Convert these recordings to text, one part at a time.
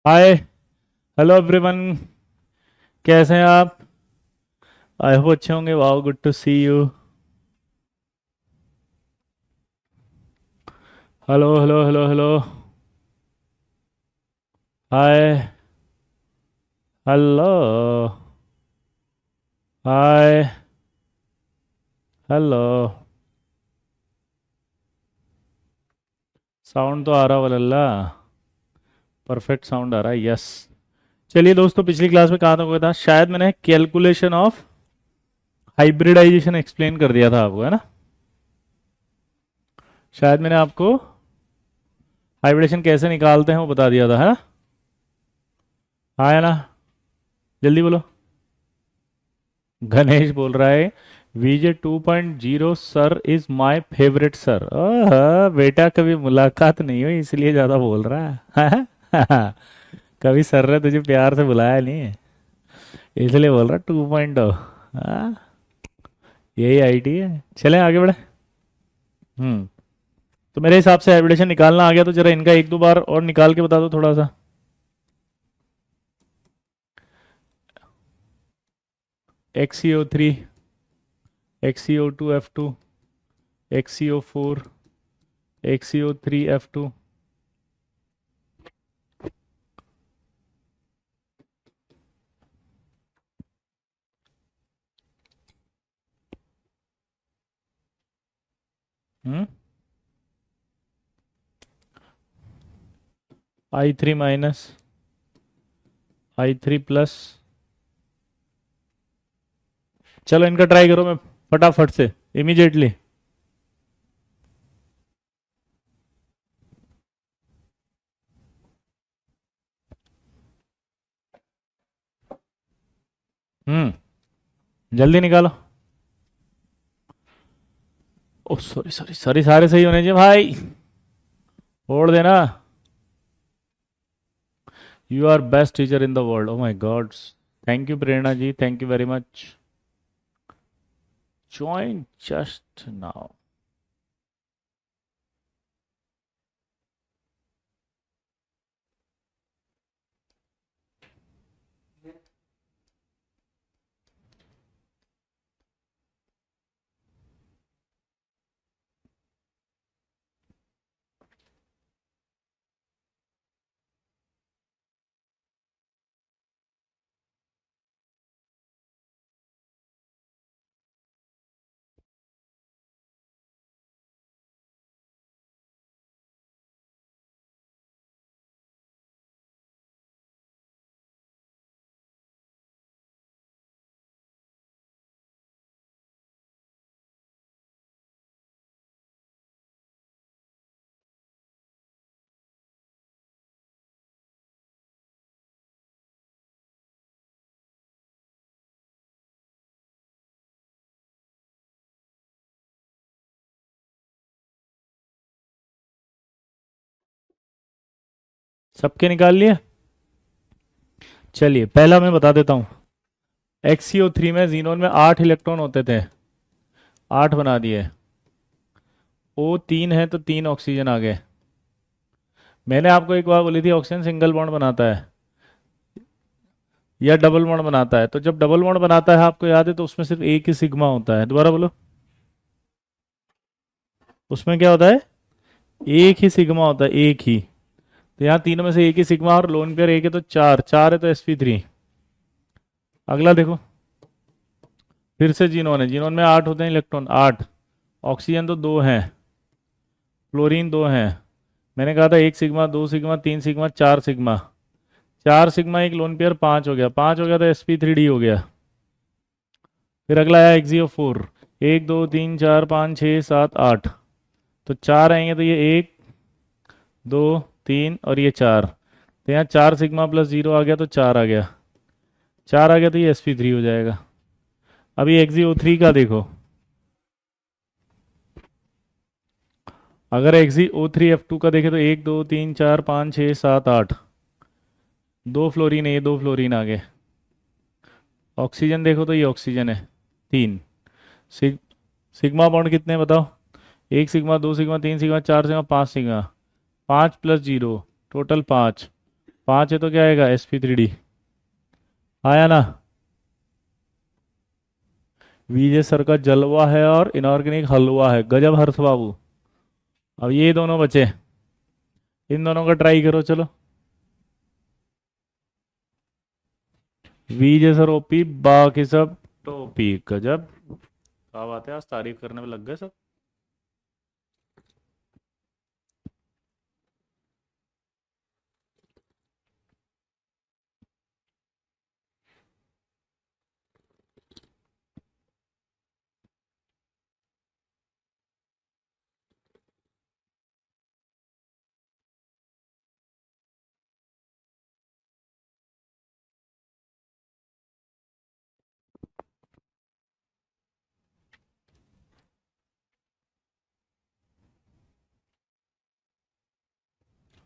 हाय। Hello everyone. कैसे हैं आप? आई होप अच्छे होंगे। Wow, good to see you. Hello hello hello hello. Hi. Hello. Hi. Hello. Sound तो आ रहा वल्ला। परफेक्ट साउंड आ रहा है, यस। चलिए दोस्तों, पिछली क्लास में कहाँ तक हुआ था? शायद मैंने कैलकुलेशन ऑफ हाइब्रिडाइजेशन एक्सप्लेन कर दिया था आपको, है ना? शायद मैंने आपको हाइब्रिडेशन कैसे निकालते हैं वो बता दिया था, है ना? हाँ, है ना? जल्दी बोलो। गणेश बोल रहा है VJ 2.0 sir is my favourite sir. बेटा कभी मुलाकात नहीं हुई इसलिए ज्यादा बोल रहा है। कभी सर ने तुझे प्यार से बुलाया नहीं है इसलिए बोल रहा 2.0। यही आईडी है। चलें आगे बढ़े। हम्म। तो मेरे हिसाब से हाइब्रिडेशन निकालना आ गया, तो जरा इनका एक दो बार और निकाल के बता दो थोड़ा सा। XCO3, XCO2F2, XCO4, XCO3F2। हम्म। I3 minus, I3 plus. चलो इनका ट्राई करो, मैं फटाफट से, इमीडिएटली। हम्म। जल्दी निकालो। ओ सॉरी सॉरी सॉरी, सारे सही होने चाहिए भाई। छोड़ देना। You are best teacher in the world, oh my god. Thank you Prerna ji, thank you very much. Join just now. सबके निकाल लिए? चलिए पहला मैं बता देता हूँ। XCO3 में जीनोन में 8 इलेक्ट्रॉन होते थे, 8 बना दिए। O3 है तो 3 ऑक्सीजन आ गए। मैंने आपको एक बार बोली थी ऑक्सीजन सिंगल बॉन्ड बनाता है या डबल बॉन्ड बनाता है। तो जब डबल बॉन्ड बनाता है, आपको याद है, तो उसमें सिर्फ एक ही सिग्मा होता है। दोबारा बोलो। उसमें क्या होता है? एक ही सिग्मा होता है, एक ही। तो यहाँ तीनों में से एक ही सिग्मा, और लोन पेयर एक है तो चार, चार है तो sp3। अगला देखो। फिर से जीनोन है, जीनोन में 8 होते हैं इलेक्ट्रॉन, 8। ऑक्सीजन तो 2 हैं, फ्लोरीन 2 हैं। मैंने कहा था एक सिग्मा, दो सिग्मा, तीन सिग्मा, चार सिग्मा। चार सिग्मा एक लोन पेयर, 5 हो गया, 5 हो गया तो sp3d हो गया। फिर अगला आया एक्सियो 4। एक दो तीन चार पाँच छः सात आठ। तो चार आएंगे तो ये एक, दो, तीन और ये चार। तो यहाँ चार सिग्मा प्लस जीरो आ गया तो चार आ गया। चार आ गया तो ये sp3 हो जाएगा। अभी XeO3 का देखो। अगर XeO3F2 का देखें तो एक दो तीन चार पाँच छः सात आठ। दो फ्लोरीन है, ये दो फ्लोरीन आ गए। ऑक्सीजन देखो तो ये ऑक्सीजन है, तीन। सिग सिग्मा बॉन्ड कितने हैं बताओ? एक सिग्मा, दो सिग्मा, तीन सिग्मा, चार सिग्मा, पाँच सिग्मा। पाँच प्लस जीरो, टोटल पाँच। 5 है तो क्या आएगा, sp3d। आया ना। विजय सर का जलवा है और इनऑर्गेनिक हलवा है, गजब हर्ष बाबू। अब ये दोनों बचे, इन दोनों का ट्राई करो चलो। विजय सर ओपी, बाकी सब टोपी। गजब, क्या बात है, आज तारीफ करने में लग गए सब।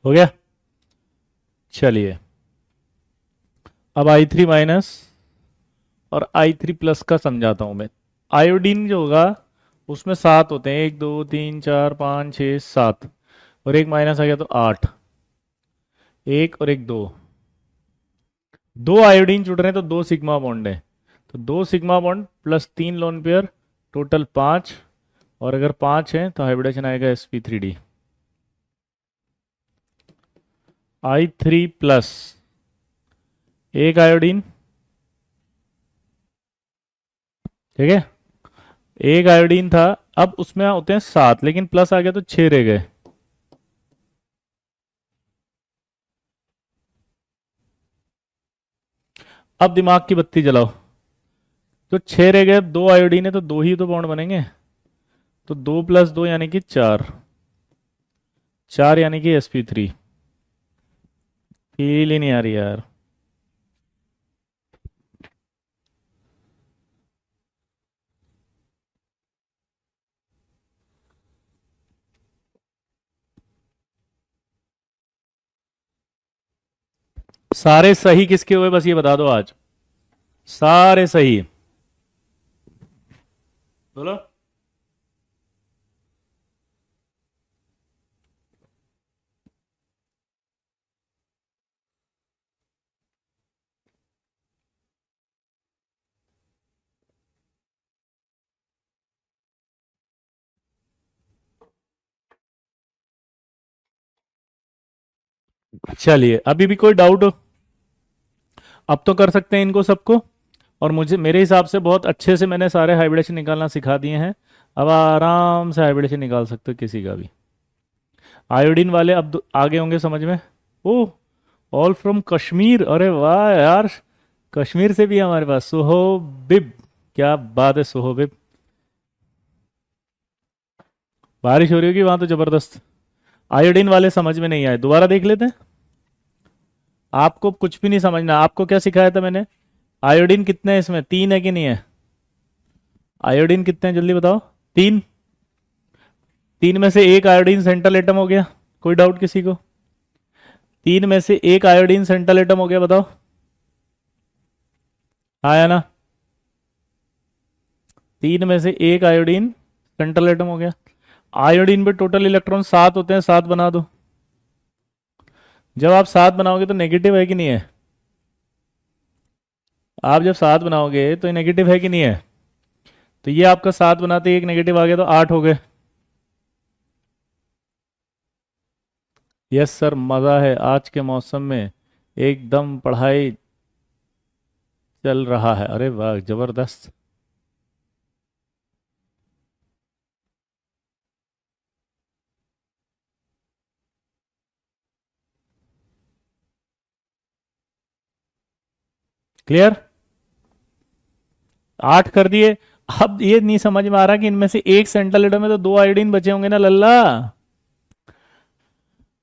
हो गया। चलिए, अब I3 माइनस और I3 प्लस का समझाता हूं मैं। आयोडीन जो होगा उसमें 7 होते हैं, 1 2 3 4 5 6 7, और एक माइनस आ गया तो 8। एक और एक दो, दो आयोडीन जुड़ रहे हैं तो 2 सिग्मा बॉन्ड है, तो 2 sigma bond plus 3 lone pair, total 5। और अगर 5 है तो हाइब्रिडेशन आएगा sp3d। I3 प्लस, एक आयोडीन, ठीक है, एक आयोडीन था। अब उसमें होते हैं 7, लेकिन प्लस आ गया तो 6 रह गए। अब दिमाग की बत्ती जलाओ, तो 6 रह गए, 2 आयोडीन है तो 2 ही तो बॉन्ड बनेंगे, तो 2 + 2 यानी कि 4, 4 यानी कि sp3। फील ही नहीं आ रही यार। सारे सही किसके हुए बस ये बता दो आज। सारे सही, बोलो। चलिए, अभी भी कोई डाउट हो? अब तो कर सकते हैं इनको सबको। और मुझे मेरे हिसाब से बहुत अच्छे से मैंने सारे हाइब्रिडेशन निकालना सिखा दिए हैं। अब आराम से हाइब्रिडेशन निकाल सकते हो किसी का भी। आयोडीन वाले अब आगे होंगे समझ में। ओह, ऑल फ्रॉम कश्मीर, अरे वाह यार, कश्मीर से भी है हमारे पास सुहोबिब। क्या बात है सुहोबिब। बारिश हो रही होगी वहां तो जबरदस्त। आयोडीन वाले समझ में नहीं आए, दोबारा देख लेते हैं। आपको कुछ भी नहीं समझना, आपको क्या सिखाया था मैंने। आयोडीन कितने हैं इसमें, 3 है कि नहीं है? आयोडीन कितने हैं जल्दी बताओ। 3। 3 में से एक आयोडीन सेंट्रल एटम हो गया, कोई डाउट किसी को? 3 में से एक आयोडीन सेंट्रल एटम हो गया, बताओ। आया ना। 3 में से एक आयोडीन सेंट्रल एटम हो गया। आयोडीन पे टोटल इलेक्ट्रॉन 7 होते हैं, 7 बना दो। जब आप 7 बनाओगे तो नेगेटिव है कि नहीं है? आप जब 7 बनाओगे तो ये नेगेटिव है कि नहीं है? तो ये आपका 7 बनाते ही एक नेगेटिव आ गया तो 8 हो गए। यस सर, मज़ा है आज के मौसम में, एकदम पढ़ाई चल रहा है। अरे वाह, जबरदस्त। क्लियर? 8 कर दिए। अब ये नहीं समझ में आ रहा कि इनमें से एक सेंट्रल एटम में तो 2 आयोडीन बचे होंगे ना लल्ला।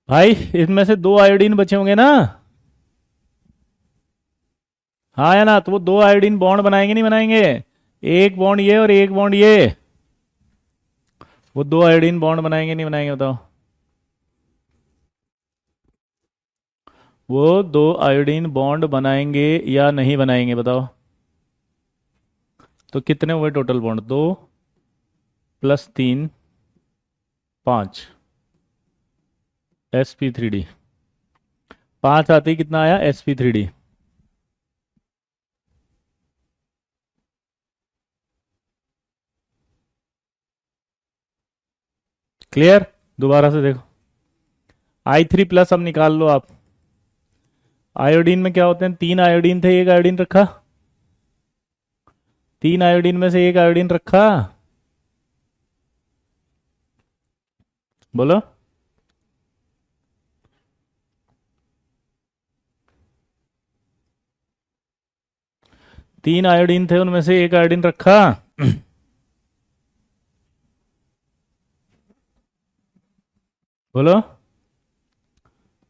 भाई इनमें से 2 आयोडीन बचे होंगे ना। हाँ या ना, तो वो 2 आयोडीन बॉन्ड बनाएंगे नहीं बनाएंगे? एक बॉन्ड ये और एक बॉन्ड ये, वो 2 आयोडीन बॉन्ड बनाएंगे नहीं बनाएंगे बताओ। वो 2 आयोडीन बॉन्ड बनाएंगे या नहीं बनाएंगे बताओ। तो कितने हुए टोटल बॉन्ड, 2 + 3 5, sp3d। 5 आते ही कितना आया sp3d। क्लियर। दोबारा से देखो, I3+ अब निकाल लो आप। आयोडीन में क्या होते हैं, 3 आयोडीन थे, 1 आयोडीन रखा। 3 आयोडीन में से 1 आयोडीन रखा। बोलो। 3 आयोडीन थे, उनमें से 1 आयोडीन रखा। बोलो।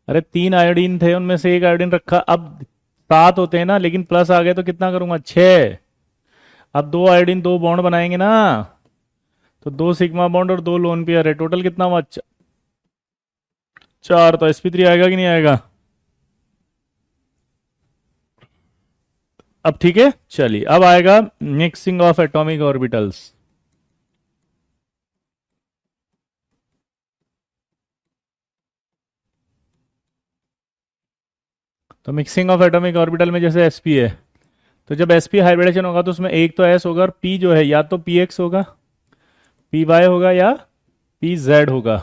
अरे 3 आयोडीन थे, उनमें से 1 आयोडीन रखा। अब 7 होते हैं ना, लेकिन प्लस आ गए तो कितना करूंगा, 6। अब 2 आयोडीन 2 बॉन्ड बनाएंगे ना, तो 2 सिग्मा बॉन्ड और 2 लोन पेयर है, टोटल कितना हुआ, 4। तो sp3 आएगा कि नहीं आएगा। अब ठीक है, चलिए अब आएगा मिक्सिंग ऑफ एटॉमिक ऑर्बिटल्स। तो मिक्सिंग ऑफ एटॉमिक ऑर्बिटल में जैसे sp है, तो जब sp हाइब्रिडेशन होगा तो उसमें एक तो s होगा, और p जो है या तो px होगा, py होगा, या pz होगा।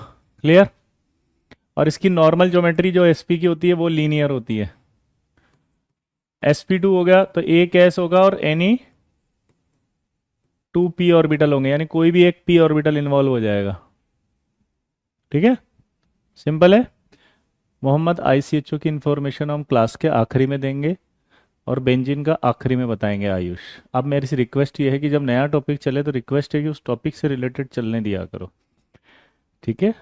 क्लियर। और इसकी नॉर्मल ज्योमेट्री जो sp की होती है वो लीनियर होती है। sp2 हो गया तो एक s होगा और एनी 2p ऑर्बिटल होंगे, यानी कोई भी एक p ऑर्बिटल इन्वॉल्व हो जाएगा। ठीक है, सिंपल है। मोहम्मद ICHO की इंफॉर्मेशन हम क्लास के आखिरी में देंगे, और बेंजीन का आखिरी में बताएंगे आयुष। अब मेरी सी रिक्वेस्ट ये है कि जब नया टॉपिक चले तो रिक्वेस्ट है कि उस टॉपिक से रिलेटेड चलने दिया करो। ठीक है,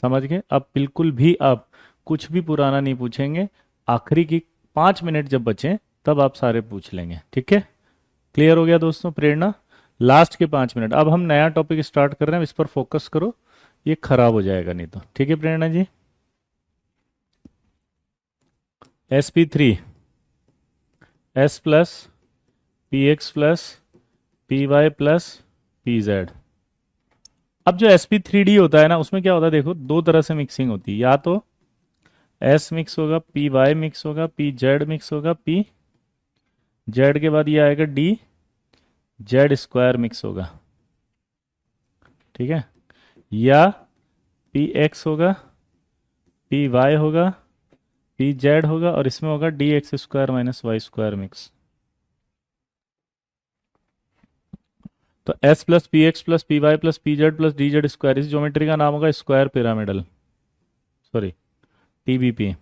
समझ गए। अब बिल्कुल भी आप कुछ भी पुराना नहीं पूछेंगे। आखिरी की 5 मिनट जब बचें तब आप सारे पूछ लेंगे। ठीक है, क्लियर हो गया दोस्तों। प्रेरणा, लास्ट के 5 मिनट। अब हम नया टॉपिक स्टार्ट कर रहे हैं, इस पर फोकस करो, ये खराब हो जाएगा नहीं तो। ठीक है प्रेरणा जी। sp3 s plus px plus py plus pz। अब जो sp3d होता है ना, उसमें क्या होता है देखो, दो तरह से मिक्सिंग होती है। या तो s मिक्स होगा, py मिक्स होगा, pz मिक्स होगा, pz के बाद ये आएगा d z² मिक्स होगा। ठीक है, या px होगा, py होगा, pz होगा, और इसमें होगा dx² माइनस y² मिक्स। तो s plus P X plus P Y plus P Z plus D Z square, इस ज्योमेट्री का नाम होगा square pyramidal, sorry TBP.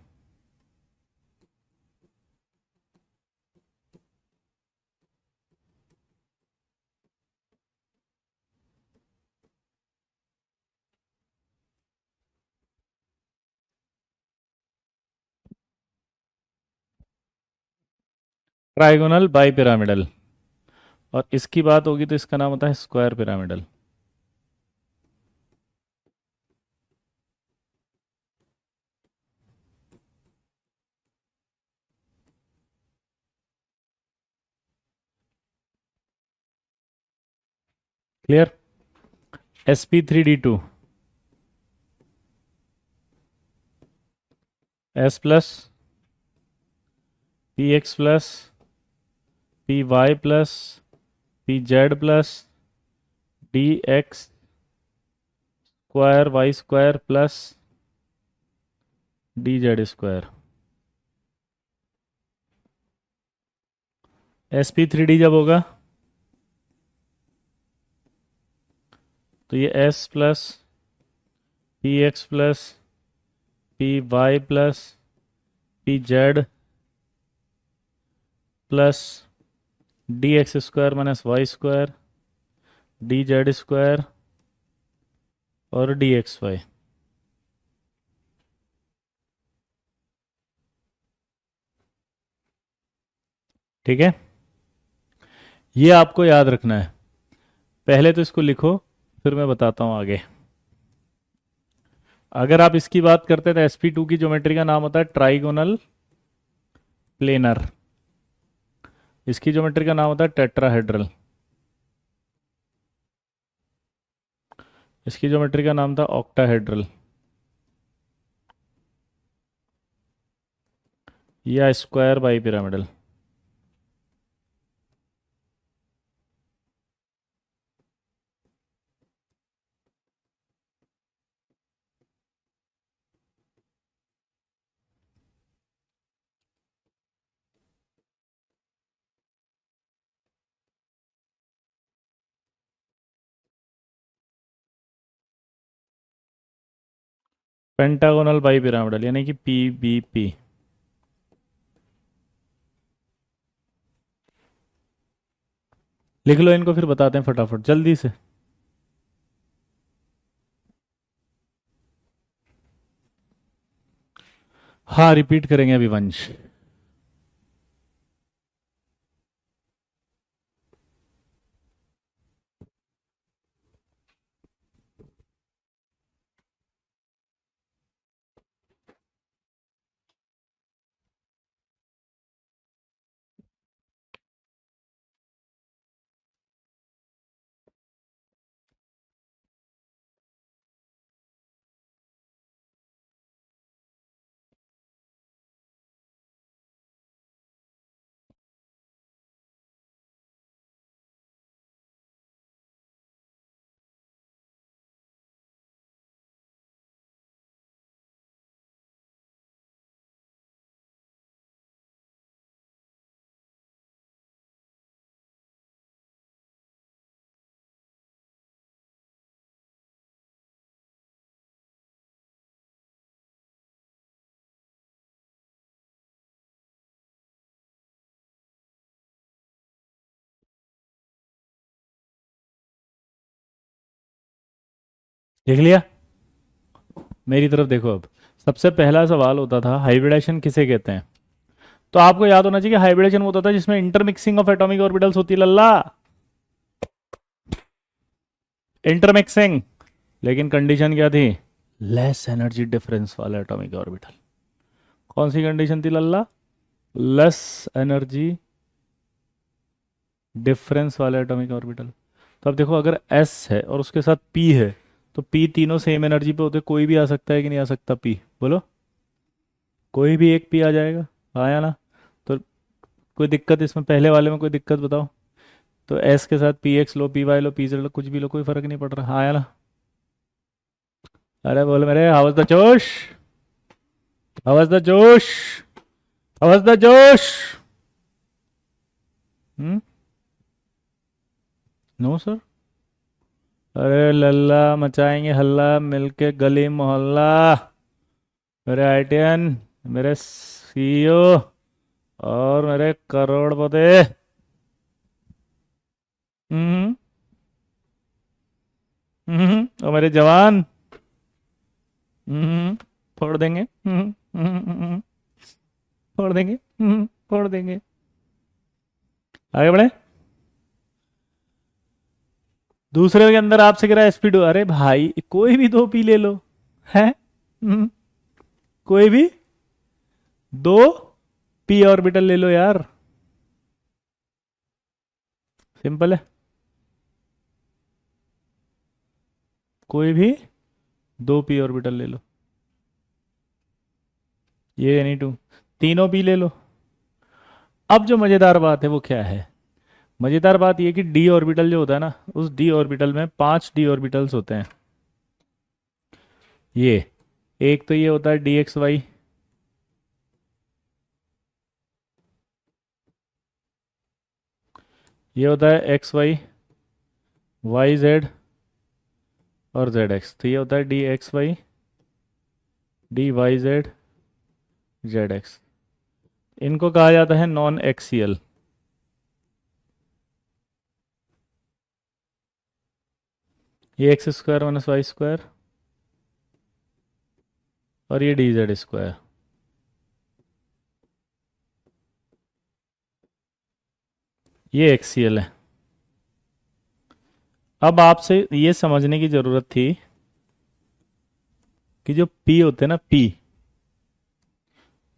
Trigonal bipyramidal. और इसकी बात होगी तो इसका नाम होता है square pyramidal. Clear. sp3d2 s plus P X plus P Y plus P Z plus D X square y² plus D z²। sp3d जब होगा तो ये s plus P X plus P Y plus P Z plus dx² minus y² dz² और dxy। ठीक है, ये आपको याद रखना है। पहले तो इसको लिखो, फिर मैं बताता हूं आगे। अगर आप इसकी बात करते हैं तो sp2 की ज्योमेट्री का नाम होता है ट्राइगोनल प्लेनर। इसकी ज्योमेट्री का नाम होता है टेट्राहेड्रल। इसकी ज्योमेट्री का नाम था ऑक्टाहेड्रल। या square bi pyramidal. Pentagonal bi pyramidal यानी कि PBP। लिख लो इनको, फिर बताते हैं फटाफट जल्दी से। हाँ, रिपीट करेंगे अभी वंश। लिख लिया? मेरी तरफ देखो अब। सबसे पहला सवाल होता था हाइब्रिडेशन किसे कहते हैं। तो आपको याद होना चाहिए कि हाइब्रिडेशन वो होता था जिसमें इंटरमिक्सिंग ऑफ एटॉमिक ऑर्बिटल्स होती है, लल्ला। इंटरमिक्सिंग। लेकिन कंडीशन क्या थी? लेस एनर्जी डिफरेंस वाला एटॉमिक ऑर्बिटल। कौन सी कंडीशन थी लल्ला? लेस एनर्जी डिफरेंस वाले एटॉमिक ऑर्बिटल। तो अब देखो, अगर S है और उसके साथ P है, तो P तीनों सेम एनर्जी पे होते, कोई भी आ सकता है कि नहीं आ सकता P? बोलो। कोई भी एक P आ जाएगा। आया ना? तो कोई दिक्कत इसमें, पहले वाले में कोई दिक्कत बताओ? तो S के साथ PX लो, PY लो, PZ लो, कुछ भी लो, कोई फर्क नहीं पड़ रहा। आया ना? अरे बोलो मेरे, how the josh, how the josh, how the josh. Hmm. No sir. अरे लल्ला, मचाएंगे हल्ला मिलके गली मोहल्ला। मेरे आईटीएन, मेरे CEO और मेरे करोड़पति। हम्म। और मेरे जवान। हम्म। फोड़ देंगे। फोड़ देंगे। फोड़ देंगे। आगे बढ़े। दूसरे के अंदर आपसे गिरा SP2। अरे भाई, कोई भी दो पी ले लो। है? कोई भी दो P ऑर्बिटल ले लो यार। सिंपल है। कोई भी दो P ऑर्बिटल ले लो। ये Ni2, तीनों P ले लो। अब जो मजेदार बात है वो क्या है? मजेदार बात ये कि D ऑर्बिटल जो होता है ना, उस D ऑर्बिटल में 5 D ऑर्बिटल्स होते हैं। ये एक तो ये होता है DXY। ये होता है XY, YZ और ZX। तो ये होता है DXY, DYZ, ZX। इनको कहा जाता है नॉन एक्सियल। ये X² - Y² और ये DZ²। ये एक्सियल है। अब आपसे ये समझने की जरूरत थी कि जो P होते हैं ना,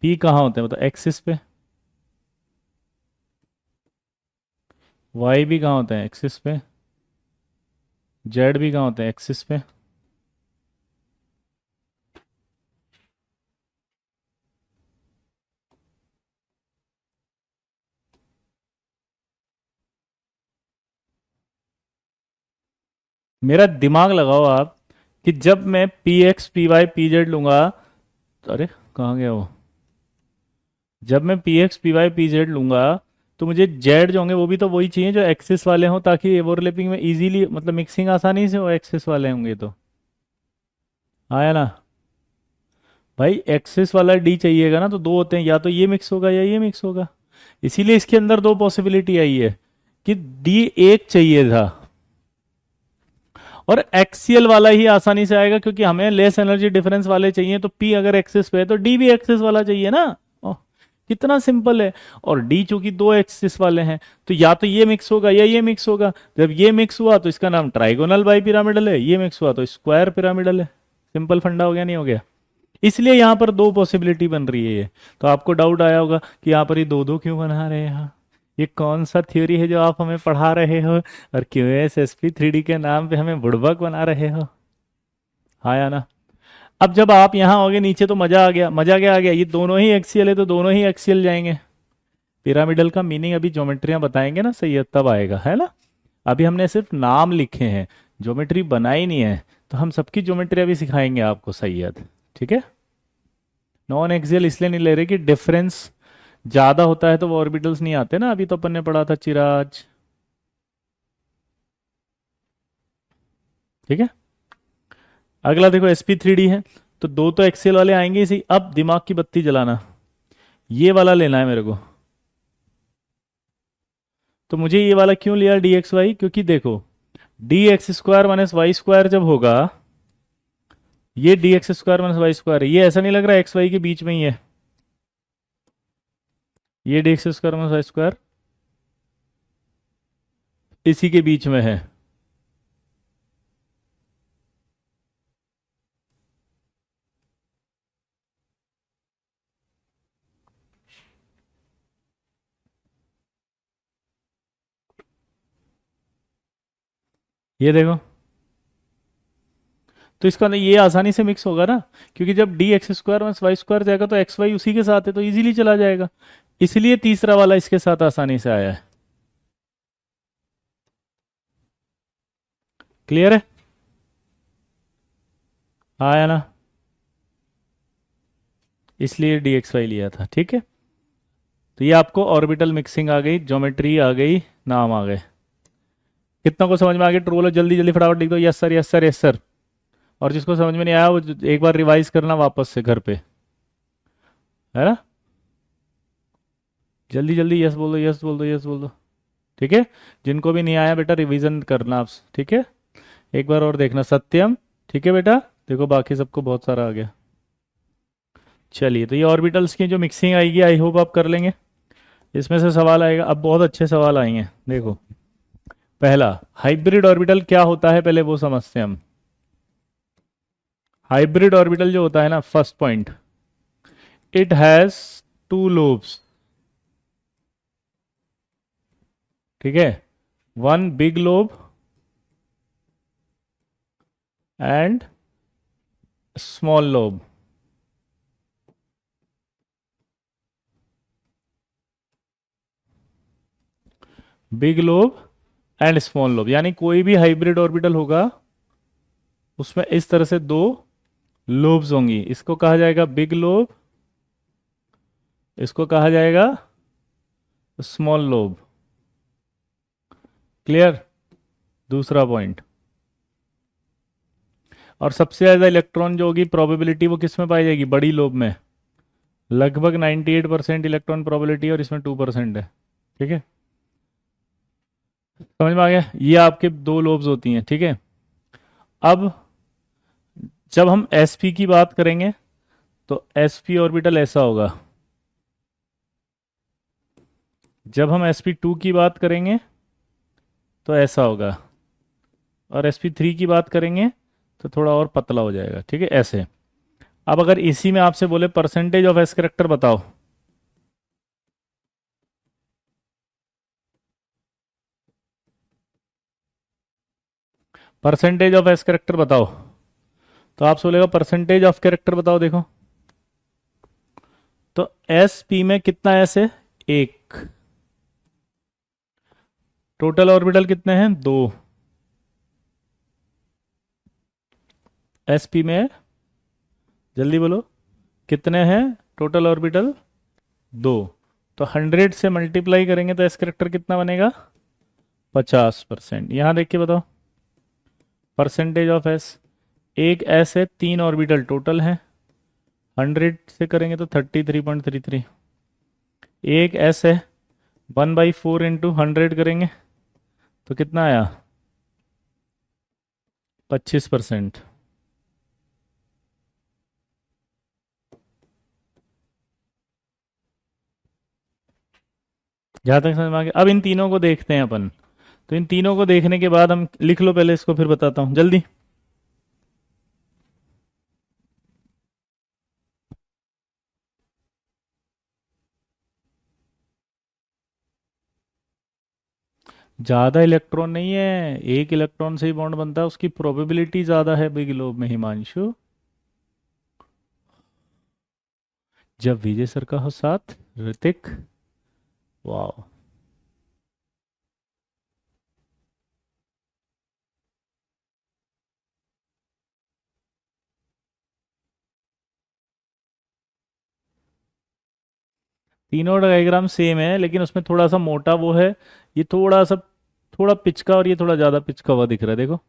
P कहाँ होते हैं मतलब एक्सिस पे। Y भी कहाँ होते हैं? एक्सिस पे। Z भी कहाँ होते हैं? एक्सिस पे। मेरा दिमाग लगाओ आप कि जब मैं P X P Y P Z लूंगा, अरे कहाँ गया वो, जब मैं P X P Y P Z लूंगा तो मुझे जेड जो होंगे वो भी तो वही चाहिए जो एक्सिस वाले हों, ताकि ओवरलैपिंग में इजीली मतलब मिक्सिंग आसानी से हो, एक्सिस वाले होंगे तो। आया ना। भाई एक्सिस वाला डी चाहिएगा ना, तो दो होते हैं, या तो ये मिक्स होगा या ये मिक्स होगा। इसीलिए इसके अंदर दो पॉसिबिलिटी आई है कि डी एक चाहिए था, और एक्सियल वाला ही आसानी से आएगा क्योंकि हमें लेस एनर्जी डिफरेंस वाले चाहिए, तो पी अगर एक्सिस पे है तो डी भी एक्सिस वाला चाहिए ना। ओह, कितना सिंपल है। और डी चूंकि दो एक्सिस वाले हैं, तो या तो ये मिक्स होगा या ये मिक्स होगा। जब ये मिक्स हुआ तो इसका नाम ट्राइगोनल बाई पिरामिडल है, ये मिक्स हुआ तो स्क्वायर पिरामिडल है। सिंपल फंडा हो गया, नहीं हो गया। इसलिए यहां पर दो पॉसिबिलिटी बन रही है ये। तो आपको डाउट आया होगा कि यहाँ पर ये दो दो क्यों बना रहे हैं, ये कौन सा थ्योरी है जो आप हमें पढ़ा रहे हो, और क्यों S S P three D के नाम पे हमें बुड़बक बना रहे हो। हाँ या ना। अब जब आप यहाँ होगे नीचे तो मजा आ गया, मजा क्या आ गया, ये दोनों ही एक्सियल है तो दोनों ही एक्सियल जाएंगे। पिरामिडल का मीनिंग अभी ज्योमेट्रियां बताएंगे ना, सही है, तब आएगा, है ना। अभी हमने सिर्फ नाम लिखे हैं, ज्योमेट्री बनाई नहीं है। तो हम सबकी ज्योमेट्री अभी सिखाएंगे आपको, सही है। ठीक है। नॉन एक्सियल इसलिए नहीं ले रहे कि डिफरेंस ज्यादा होता है तो वो ऑर्बिटल्स नहीं आते ना, अभी तो अपन ने पढ़ा था चिराज। ठीक है। अगला देखो sp3d है, तो दो तो एक्सेल वाले आएंगे इसी। अब दिमाग की बत्ती जलाना, ये वाला लेना है मेरे को। तो मुझे ये वाला क्यों लिया डी एक्स वाई, क्योंकि देखो D X square minus Y square जब होगा, ये D X square minus Y square है, ये ऐसा नहीं लग रहा एक्स वाई के बीच में ही है, ये D X square minus Y square इसी के बीच में है। ये देखो, तो इसका ना ये आसानी से मिक्स होगा ना, क्योंकि जब D X square minus Y square जाएगा तो एक्स वाई उसी के साथ है, तो इजीली चला जाएगा। इसलिए तीसरा वाला इसके साथ आसानी से आया है। क्लियर है। आया ना। इसलिए डी एक्स वाई लिया था, ठीक है। तो ये आपको ऑर्बिटल मिक्सिंग आ गई, ज्योमेट्री आ गई, नाम आ गए। कितना को समझ में आ गया, ट्रू बोलो जल्दी जल्दी, फटाफट लिख दो, yes sir yes sir yes sir. और जिसको समझ में नहीं आया वो एक बार रिवाइज करना वापस से घर पे, है ना। जल्दी जल्दी यस बोल दो, यस बोल दो, यस बोल दो। ठीक है। जिनको भी नहीं आया बेटा रिवीजन करना आप, ठीक है। एक बार और देखना सत्यम। ठीक है बेटा। देखो बाकी सबको बहुत सारा आ गया। चलिए, तो ये ऑर्बिटल्स की जो मिक्सिंग आएगी आई होप आप कर लेंगे। इसमें से सवाल आएगा, अब बहुत अच्छे सवाल आएंगे। देखो, पहला, हाइब्रिड ऑर्बिटल क्या होता है पहले वो समझते हैं हम। हाइब्रिड ऑर्बिटल जो होता है ना, first point, it has two lobes. ठीक है। One big lobe and small lobe. Big lobe and small lobe, यानी कोई भी हाइब्रिड ऑर्बिटल होगा उसमें इस तरह से दो लोब्स होंगी। इसको कहा जाएगा बिग लोब, इसको कहा जाएगा स्मॉल लोब। क्लियर। दूसरा पॉइंट, और सबसे ज्यादा इलेक्ट्रॉन जो होगी प्रोबेबिलिटी वो किस में पाई जाएगी, बड़ी लोब में। लगभग 98% इलेक्ट्रॉन प्रोबेबिलिटी, और इसमें 2% है। ठीक है। समझ में आ गया, ये आपके दो लोब्स होती हैं, ठीक है। अब जब हम sp की बात करेंगे तो sp ऑर्बिटल ऐसा होगा। जब हम sp2 की बात करेंगे तो ऐसा होगा, और sp3 की बात करेंगे तो थोड़ा और पतला हो जाएगा, ठीक है, ऐसे। अब अगर इसी में आपसे बोले परसेंटेज ऑफ एस करेक्टर बताओ, परसेंटेज ऑफ एस करेक्टर बताओ, तो आपसे बोलेगा परसेंटेज ऑफ कैरेक्टर बताओ। देखो, तो एस पी में कितना एस है, एक। टोटल ऑर्बिटल कितने हैं, दो। एसपी में है, जल्दी बोलो कितने हैं टोटल ऑर्बिटल? दो। तो 100 से मल्टीप्लाई करेंगे तो एस करेक्टर कितना बनेगा? 50%। यहाँ देख के बताओ परसेंटेज ऑफ एस। एक एस है, 3 ऑर्बिटल टोटल है, 100 से करेंगे तो 33.33। एक एस है, 1/4 इंटू 100 करेंगे तो कितना आया? 25%। जहाँ तक समझ में आ गया। अब इन तीनों को देखते हैं अपन। तो इन तीनों को देखने के बाद हम लिख लो पहले इसको, फिर बताता हूँ जल्दी। ज्यादा इलेक्ट्रॉन नहीं है, एक इलेक्ट्रॉन से ही बॉन्ड बनता है, उसकी प्रोबेबिलिटी ज्यादा है बिग लोब में हिमांशु। जब विजय सर का हो साथ ऋतिक। वाह। तीनों डायग्राम सेम है लेकिन उसमें थोड़ा सा मोटा वो है, ये थोड़ा सा थोड़ा पिचका, और ये थोड़ा ज्यादा पिचका हुआ दिख रहा है देखो।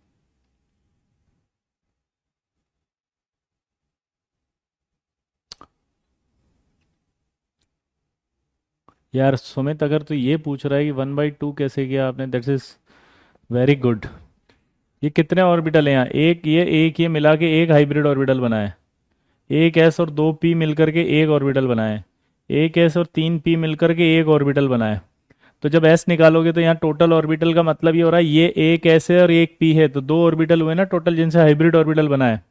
यार सुमित, अगर तू ये पूछ रहा है कि 1/2 कैसे किया आपने, दैट्स इज वेरी गुड। ये कितने ऑर्बिटल हैं यहाँ? एक ये मिला के एक हाइब्रिड ऑर्बिटल बना है। एक एस और 2 पी मिलकर के एक ऑर्बिटल बना है। एक एस और 3 पी मिलकर के एक ऑर्बिटल बना है। तो जब एस निकालोगे तो यहाँ टोटल ऑर्बिटल का मतलब ये हो रहा है, ये एक एस है और एक पी है, तो 2 ऑर्बिटल हुए ना टोटल, जिनसे हाइब्रिड ऑर्बिटल बना है।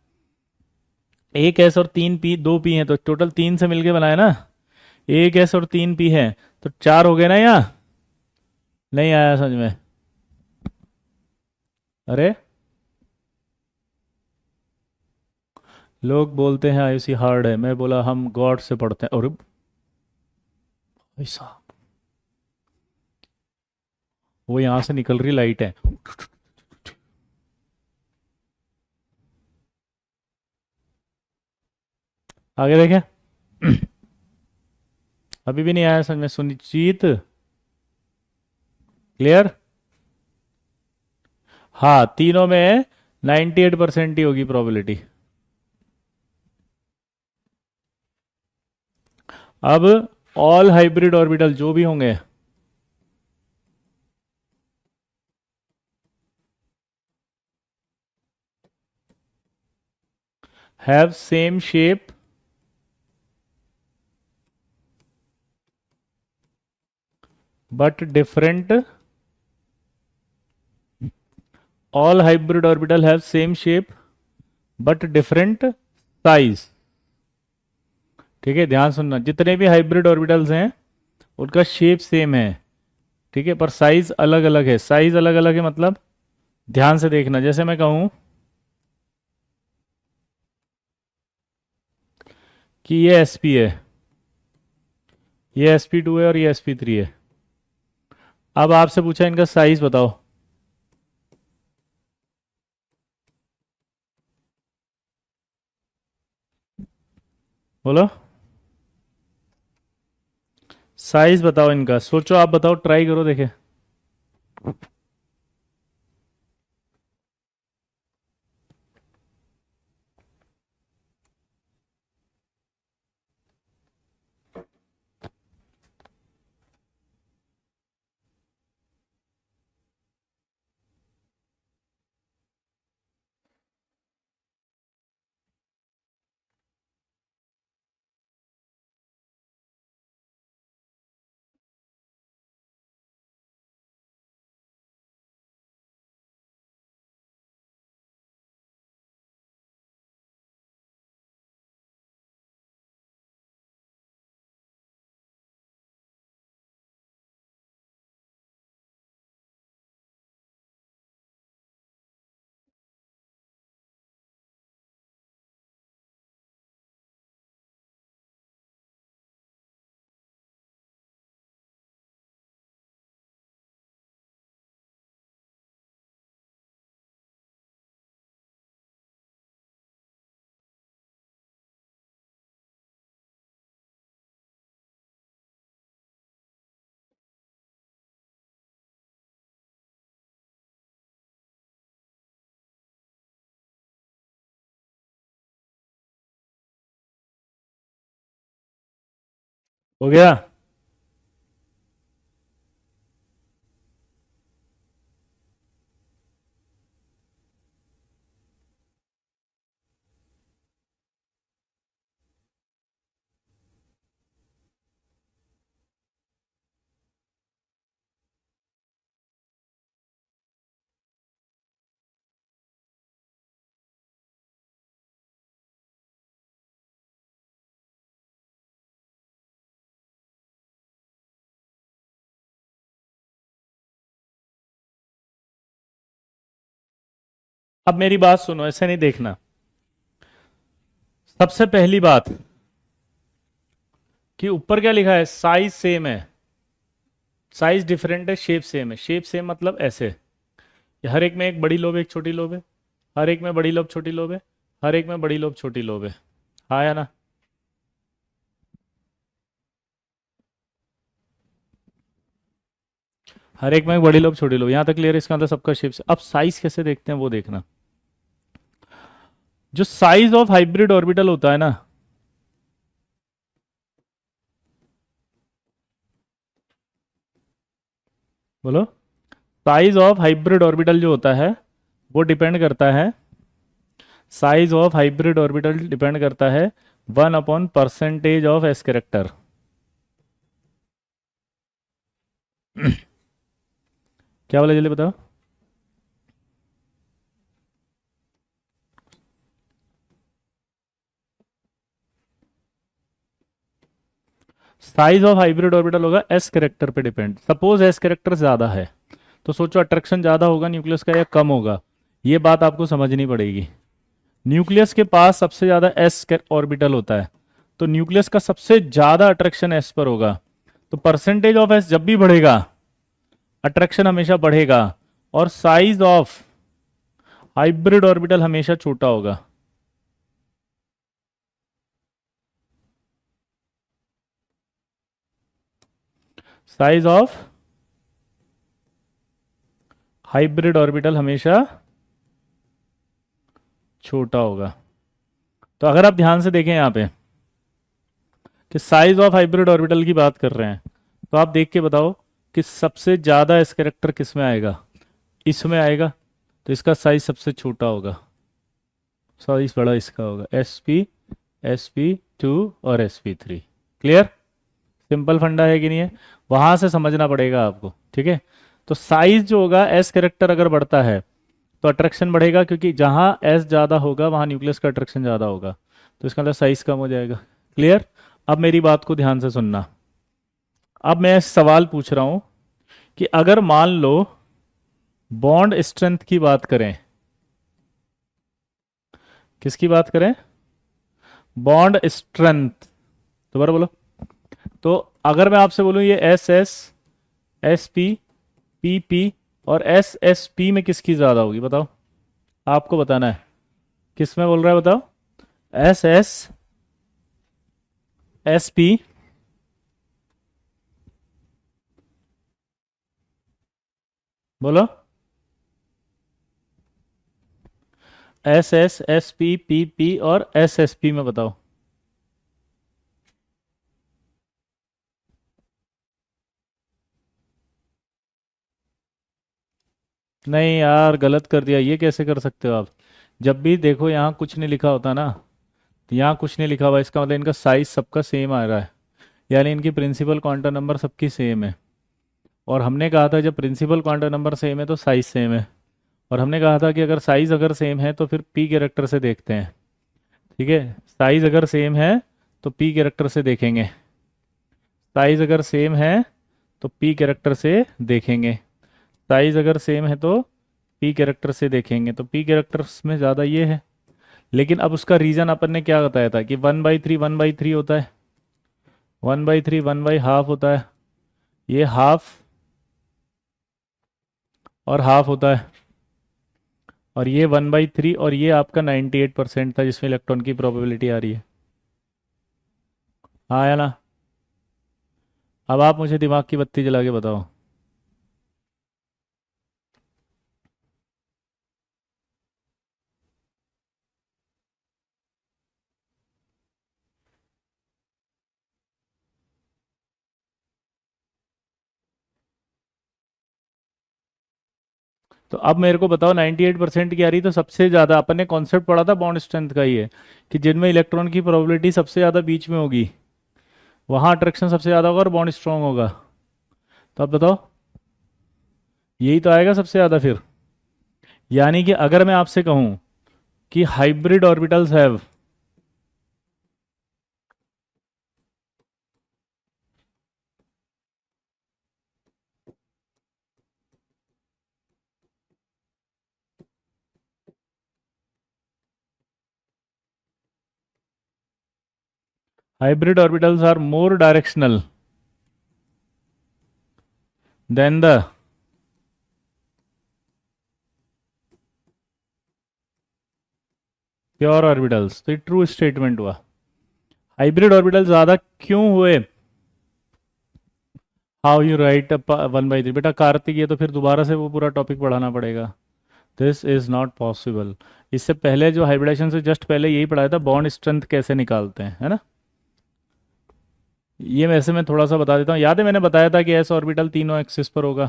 एक एस और 3 पी, 2 पी है, तो टोटल 3 से मिलके बना है ना। एक एस और 3 पी है, तो 4 हो गए ना यहाँ। नहीं आया समझ में? अरे, लोग बोलते हैं आईयूसी हार्ड है, मैं बोला हम गॉड से पढ़ते हैं। और भाई साहब, वो यहाँ से निकल रही लाइट है। आगे देखें। अभी भी नहीं आया समझ में सुनिश्चित? क्लियर? हाँ, तीनों में 98% ही होगी प्रोबेबिलिटी। अब ऑल हाइब्रिड ऑर्बिटल जो भी होंगे, have same shape but different. All hybrid orbital have same shape but different size. ठीक है, ध्यान सुनना, जितने भी हाइब्रिड ऑर्बिटल्स हैं उनका शेप सेम है, ठीक है, पर साइज अलग अलग है। साइज अलग अलग है मतलब, ध्यान से देखना, जैसे मैं कहूं कि ये एसपी है, ये sp2 है और ये sp3 है। अब आपसे पूछा इनका साइज बताओ। बोलो, साइज बताओ इनका, सोचो, आप बताओ, ट्राई करो, देखे। हो गया। अब मेरी बात सुनो, ऐसे नहीं देखना। सबसे पहली बात कि ऊपर क्या लिखा है, साइज सेम है, साइज डिफरेंट है, शेप सेम है। शेप सेम मतलब ऐसे, ये हर एक में एक बड़ी लोब एक छोटी लोब है, हर एक में बड़ी लोब छोटी लोब है, हर एक में बड़ी लोब छोटी लोब है। हाँ या ना? हर एक में एक बड़ी लोब छोटी लोब, यहां तक क्लियर है? इसका मतलब सबका शेप से। अब साइज कैसे देखते हैं वो देखना। जो साइज ऑफ हाइब्रिड ऑर्बिटल होता है ना, बोलो। साइज ऑफ हाइब्रिड ऑर्बिटल जो होता है वो डिपेंड करता है, size of hybrid orbital depend करता है 1/परसेंटेज ऑफ एस कैरेक्टर। क्या बोला, जल्दी बताओ। साइज ऑफ हाइब्रिड ऑर्बिटल होगा एस कैरेक्टर पे डिपेंड। सपोज एस कैरेक्टर ज्यादा है तो सोचो अट्रैक्शन ज्यादा होगा न्यूक्लियस का या कम होगा, ये बात आपको समझनी पड़ेगी। न्यूक्लियस के पास सबसे ज्यादा एस ऑर्बिटल होता है, तो न्यूक्लियस का सबसे ज्यादा अट्रैक्शन एस पर होगा। तो परसेंटेज ऑफ एस जब भी बढ़ेगा, अट्रैक्शन हमेशा बढ़ेगा, और साइज ऑफ हाइब्रिड ऑर्बिटल हमेशा छोटा होगा। साइज ऑफ हाइब्रिड ऑर्बिटल हमेशा छोटा होगा। तो अगर आप ध्यान से देखें यहाँ पे कि साइज ऑफ हाइब्रिड ऑर्बिटल की बात कर रहे हैं, तो आप देख के बताओ कि सबसे ज्यादा इस कैरेक्टर किस में आएगा, इसमें आएगा। तो इसका साइज सबसे छोटा होगा, साइज बड़ा इसका होगा। SP और SP3। क्लियर? सिंपल फंडा है कि नहीं है? वहां से समझना पड़ेगा आपको, ठीक है? तो साइज जो होगा, एस कैरेक्टर अगर बढ़ता है तो अट्रैक्शन बढ़ेगा, क्योंकि जहां एस ज्यादा होगा वहां न्यूक्लियस का अट्रैक्शन ज्यादा होगा, तो इसका मतलब साइज कम हो जाएगा। क्लियर? अब मेरी बात को ध्यान से सुनना। अब मैं सवाल पूछ रहा हूं कि अगर मान लो बॉन्ड स्ट्रेंथ की बात करें, किसकी बात करें? Bond strength. दोबारा बोलो। तो अगर मैं आपसे बोलूं ये SS, SP, PP और SSP में किसकी ज्यादा होगी, बताओ। आपको बताना है किस में बोल रहा है, बताओ। SS, SP, बोलो। SS, SP, PP और SSP में बताओ। नहीं यार, गलत कर दिया। ये कैसे कर सकते हो आप? जब भी देखो यहाँ कुछ नहीं लिखा होता ना, तो यहाँ कुछ नहीं लिखा हुआ, इसका मतलब इनका साइज सबका सेम आ रहा है, यानी इनकी प्रिंसिपल क्वांटम नंबर सबकी सेम है। और हमने कहा था जब प्रिंसिपल क्वांटम नंबर सेम है तो साइज सेम है। और हमने कहा था कि अगर साइज अगर सेम है तो फिर पी कैरेक्टर से देखते हैं। ठीक है? साइज अगर सेम है तो पी कैरेक्टर से देखेंगे, साइज अगर सेम है तो पी कैरेक्टर से देखेंगे, साइज अगर सेम है तो पी कैरेक्टर से देखेंगे। तो पी कैरेक्टर्स में ज़्यादा ये है। लेकिन अब उसका रीज़न अपन ने क्या बताया था कि 1/3 1/3 होता है, 1/3 1/2 होता है, ये हाफ और हाफ होता है, और ये 1/3, और ये आपका 98% था जिसमें इलेक्ट्रॉन की प्रोबेबिलिटी आ रही है। हाँ या ना? अब आप मुझे दिमाग की बत्ती जला के बताओ। तो अब मेरे को बताओ 98% की आ रही, तो सबसे ज्यादा अपन ने कॉन्सेप्ट पढ़ा था बॉन्ड स्ट्रेंथ का ही है कि जिनमें इलेक्ट्रॉन की प्रोबेबिलिटी सबसे ज्यादा बीच में होगी वहां अट्रैक्शन सबसे ज्यादा होगा और बॉन्ड स्ट्रांग होगा। तो अब बताओ, यही तो आएगा सबसे ज्यादा फिर। यानी कि अगर मैं आपसे कहूं कि hybrid orbitals have, hybrid orbitals are more directional than the pure orbitals, तो ये ट्रू स्टेटमेंट हुआ। हाइब्रिड ऑर्बिटल ज्यादा क्यों हुए? How you right 1/3? बेटा कार्तिक, ये तो फिर दोबारा से वो पूरा टॉपिक पढ़ाना पड़ेगा। This is not possible. इससे पहले जो हाइब्रिडेशन से जस्ट पहले यही पढ़ाया था, बॉन्ड स्ट्रेंथ कैसे निकालते हैं, है ना। ये वैसे मैं थोड़ा सा बता देता हूँ। याद है मैंने बताया था कि एस ऑर्बिटल तीनों एक्सिस पर होगा,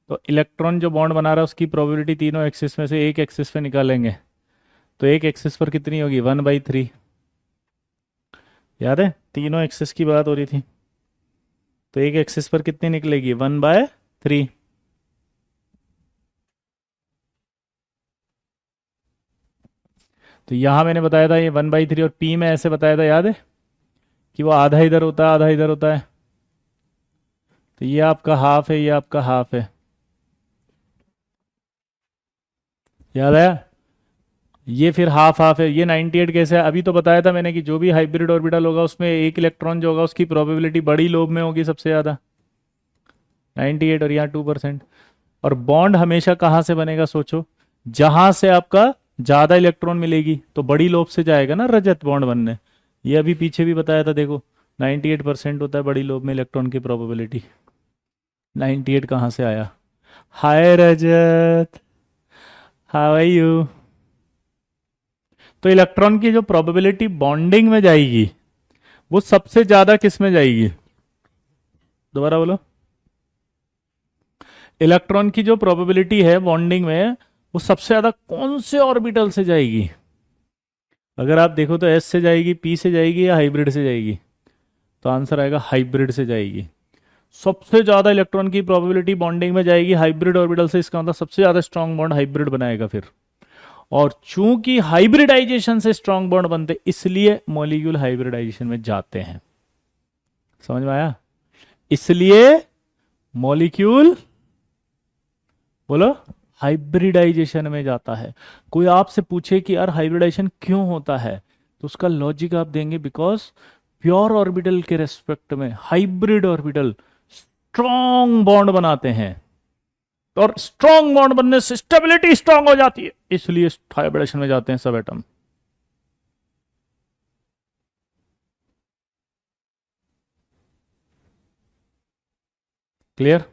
तो इलेक्ट्रॉन जो बॉन्ड बना रहा है उसकी प्रोबेबिलिटी तीनों एक्सिस में से एक एक्सिस पे निकालेंगे, तो एक एक्सिस पर कितनी होगी? 1/3। याद है तीनों एक्सिस की बात हो रही थी, तो एक एक्सिस पर कितनी निकलेगी? 1/3। तो यहाँ मैंने बताया था ये 1/3, और पी में ऐसे बताया था, याद है कि वो आधा इधर होता है आधा इधर होता है। तो ये आपका हाफ है, ये आपका हाफ है। याद आया? ये फिर हाफ हाफ है। ये 98 कैसे है? अभी तो बताया था मैंने कि जो भी हाइब्रिड ऑर्बिटल होगा उसमें एक इलेक्ट्रॉन जो होगा उसकी प्रोबेबिलिटी बड़ी लोब में होगी सबसे ज़्यादा, 98, और यहाँ 2%। और बॉन्ड हमेशा कहाँ से बनेगा सोचो? जहां से आपका ज्यादा इलेक्ट्रॉन मिलेगी तो बड़ी लोब से जाएगा ना रजत बॉन्ड बनने। ये अभी पीछे भी बताया था, देखो 98% होता है बड़ी लोब में इलेक्ट्रॉन की प्रोबेबिलिटी। 98 कहाँ से आया? हाय रजत, हाउ आर यू। तो इलेक्ट्रॉन की जो प्रोबेबिलिटी बॉन्डिंग में जाएगी वो सबसे ज्यादा किस में जाएगी? दोबारा बोलो। इलेक्ट्रॉन की जो प्रोबेबिलिटी है बॉन्डिंग में वो सबसे ज्यादा कौन से ऑर्बिटल से जाएगी? अगर आप देखो तो एस से जाएगी, पी से जाएगी, या हाइब्रिड से जाएगी? तो आंसर आएगा हाइब्रिड से जाएगी। सबसे ज्यादा इलेक्ट्रॉन की प्रोबेबिलिटी बॉन्डिंग में जाएगी हाइब्रिड ऑर्बिटल से, इसका मतलब सबसे ज्यादा स्ट्रांग बॉन्ड हाइब्रिड बनाएगा फिर। और चूंकि हाइब्रिडाइजेशन से स्ट्रांग बॉन्ड बनते इसलिए मॉलिक्यूल हाइब्रिडाइजेशन में जाते हैं। समझ में आया? इसलिए मॉलिक्यूल, बोलो, हाइब्रिडाइजेशन में जाता है। कोई आपसे पूछे कि यार हाइब्रिडाइजेशन क्यों होता है, तो उसका लॉजिक आप देंगे बिकॉज प्योर ऑर्बिटल के रेस्पेक्ट में हाइब्रिड ऑर्बिटल स्ट्रॉन्ग बॉन्ड बनाते हैं, और स्ट्रॉन्ग बॉन्ड बनने से स्टेबिलिटी स्ट्रॉन्ग हो जाती है, इसलिए हाइब्रिडेशन में जाते हैं सब एटम। क्लियर?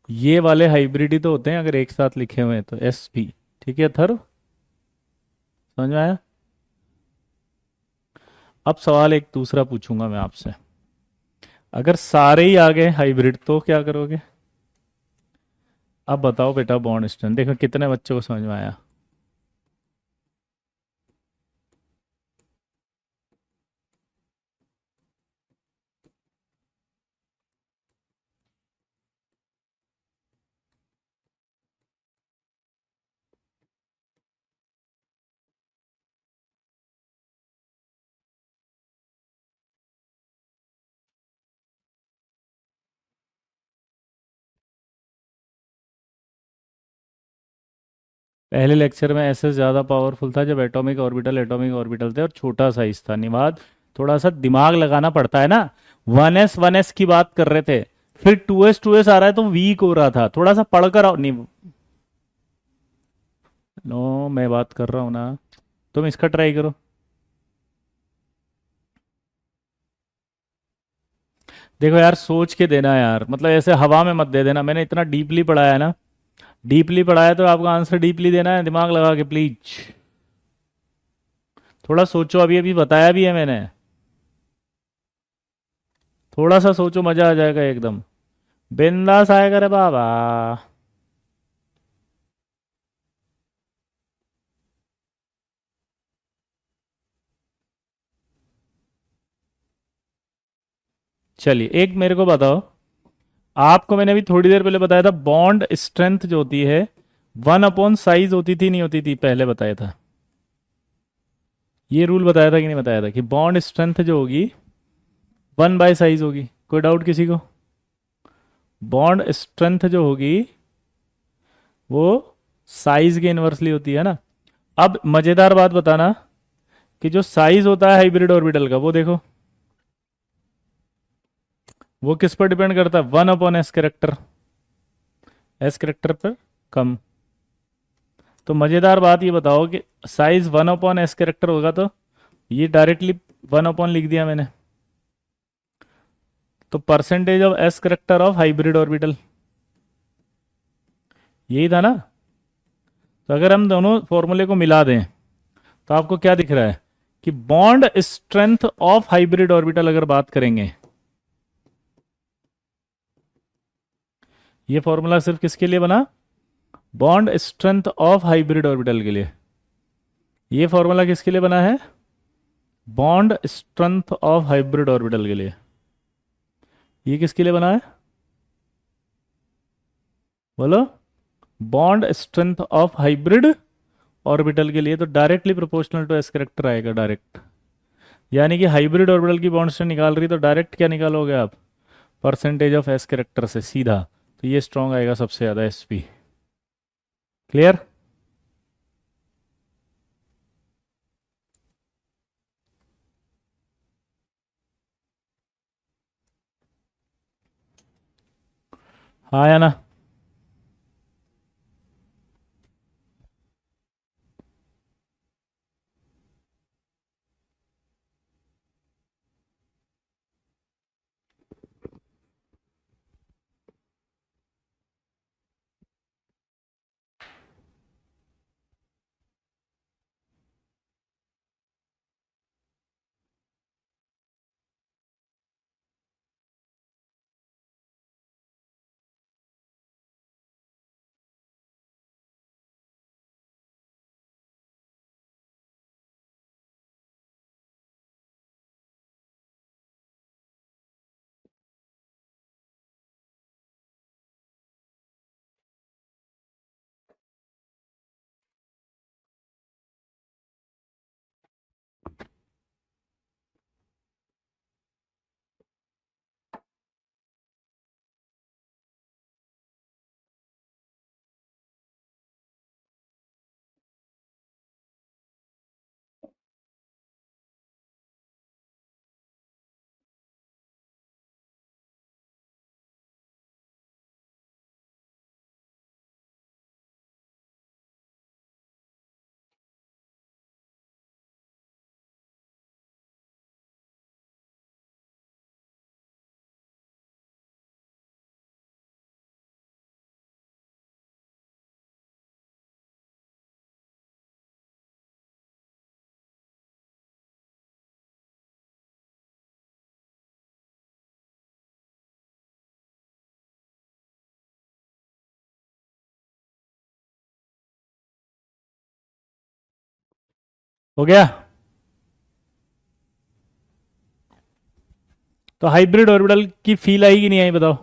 ये वाले हाइब्रिड ही तो होते हैं अगर एक साथ लिखे हुए हैं तो, एस पी। ठीक है थर, समझ में आया? अब सवाल एक दूसरा पूछूंगा मैं आपसे। अगर सारे ही आ गए हाइब्रिड तो क्या करोगे? अब बताओ बेटा बॉन्ड स्ट्रेंथ देखो कितने बच्चों को समझ में आया। पहले लेक्चर में ऐसे ज़्यादा पावरफुल था जब एटॉमिक ऑर्बिटल थे और छोटा साइज था। निवाद, थोड़ा सा दिमाग लगाना पड़ता है ना। 1s की बात कर रहे थे, फिर 2s आ रहा है तो वीक हो रहा था, थोड़ा सा पढ़कर आओ। नहीं, नो मैं बात कर रहा हूँ ना, तुम इसका ट्राई करो। देखो यार सोच के देना यार, मतलब ऐसे हवा में मत दे देना। मैंने इतना डीपली पढ़ाया है ना, डीपली पढ़ाया तो आपका आंसर डीपली देना है, दिमाग लगा के प्लीज। थोड़ा सोचो, अभी अभी बताया भी है मैंने। थोड़ा सा सोचो, मजा आ जाएगा एकदम। बिंदास आएगा रे बाबा। चलिए एक मेरे को बताओ, आपको मैंने अभी थोड़ी देर पहले बताया था बॉन्ड स्ट्रेंथ जो होती है 1/साइज होती थी नहीं होती थी, पहले बताया था। ये रूल बताया था कि नहीं बताया था कि बॉन्ड स्ट्रेंथ जो होगी 1/साइज होगी? कोई डाउट किसी को? बॉन्ड स्ट्रेंथ जो होगी वो साइज के इनवर्सली होती है ना। अब मजेदार बात बताना कि जो साइज होता है हाइब्रिड ऑर्बिटल का, वो देखो वो किस पर डिपेंड करता है? 1/s कैरेक्टर, एस कैरेक्टर पर कम। तो मजेदार बात ये बताओ कि साइज 1/s कैरेक्टर होगा तो ये डायरेक्टली 1 लिख दिया मैंने, तो percentage of S character of hybrid orbital, यही था ना। तो अगर हम दोनों फॉर्मूले को मिला दें तो आपको क्या दिख रहा है कि bond strength of hybrid orbital अगर बात करेंगे, ये फॉर्मूला सिर्फ किसके लिए बना? Bond strength of hybrid orbital के लिए। ये फॉर्मूला किसके लिए बना है? Bond strength of hybrid orbital के लिए। ये किसके लिए बना है? बोलो। Bond strength of hybrid orbital के लिए। तो directly proportional to S character आएगा, डायरेक्ट। यानी कि हाइब्रिड ऑर्बिटल की बॉन्ड स्ट्रेंथ निकाल रही तो डायरेक्ट क्या निकालोगे आप? परसेंटेज ऑफ एस करेक्टर से सीधा। तो ये स्ट्रॉन्ग आएगा सबसे ज्यादा, एसपी। क्लियर? हाँ या ना? हो गया? तो हाइब्रिड ऑर्बिटल की फील आई कि नहीं आई बताओ?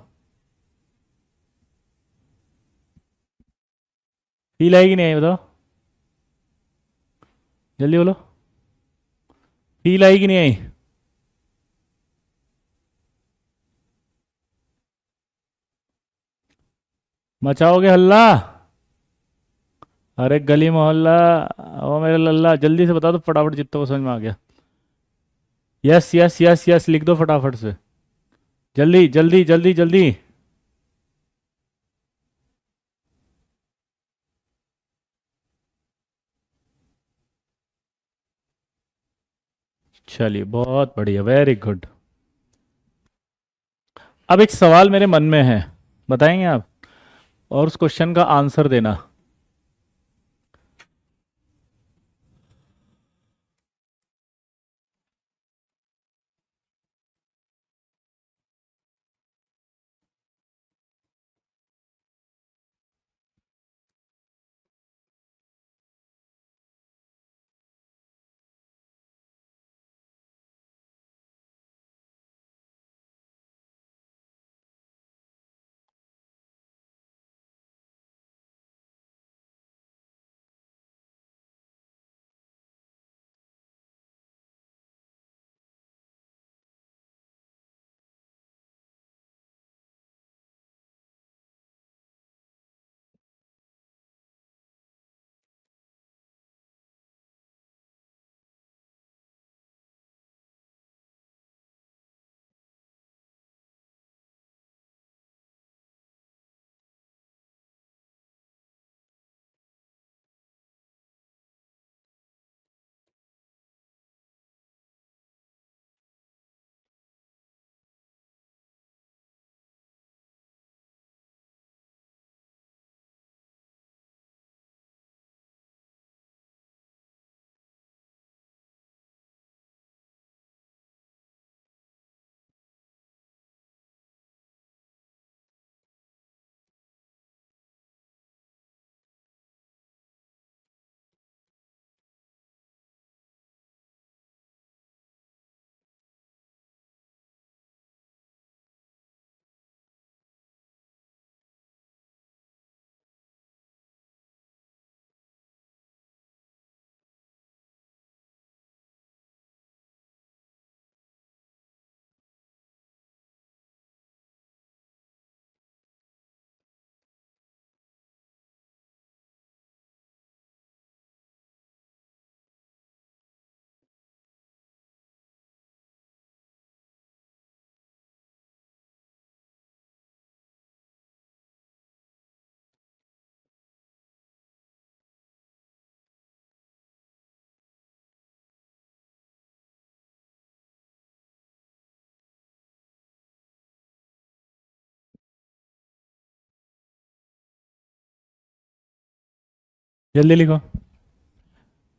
फील आई कि नहीं आई बताओ? जल्दी बोलो। फील आई कि नहीं आई? मचाओगे हल्ला? अरे गली मोहल्ला, ओ मेरे लल्ला, जल्दी से बता दो फटाफट, जितना को समझ में आ गया। यस यस यस यस लिख दो फटाफट से। जल्दी जल्दी जल्दी जल्दी। चलिए बहुत बढ़िया, वेरी गुड। अब एक सवाल मेरे मन में है, बताएंगे आप? और उस क्वेश्चन का आंसर देना। जल्दी लिखो।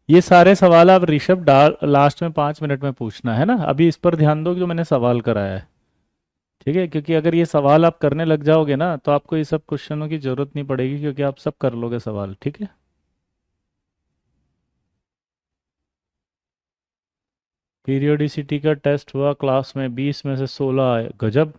ये सारे सवाल आप ऋषभ डाल लास्ट में 5 मिनट में पूछना है ना, अभी इस पर ध्यान दो कि जो मैंने सवाल कराया है। ठीक है, क्योंकि अगर ये सवाल आप करने लग जाओगे ना तो आपको ये सब क्वेश्चनों की जरूरत नहीं पड़ेगी, क्योंकि आप सब कर लोगे सवाल। ठीक है। पीरियोडिसिटी का टेस्ट हुआ क्लास में, 20 में से 16 आए, गजब।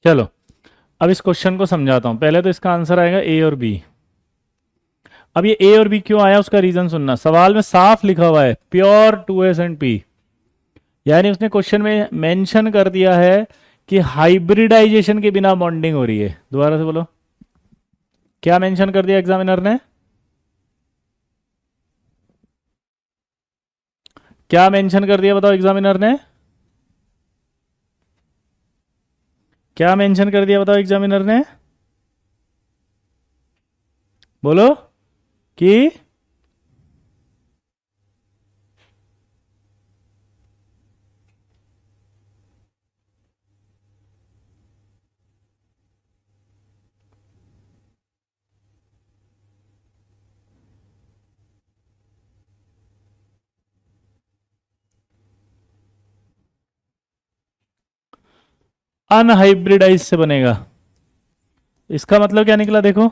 चलो, अब इस क्वेश्चन को समझाता हूं। पहले तो इसका आंसर आएगा ए और बी। अब ये ए और बी क्यों आया उसका रीजन सुनना। सवाल में साफ लिखा हुआ है प्योर 2s एंड पी, यानी उसने क्वेश्चन में मेंशन कर दिया है कि हाइब्रिडाइजेशन के बिना बॉन्डिंग हो रही है। दोबारा से बोलो, क्या मेंशन कर दिया एग्जामिनर ने? क्या मेंशन कर दिया बताओ एग्जामिनर ने? क्या मेंशन कर दिया बताओ एग्जामिनर ने? बोलो कि अनहाइब्रिडाइज से बनेगा। इसका मतलब क्या निकला देखो,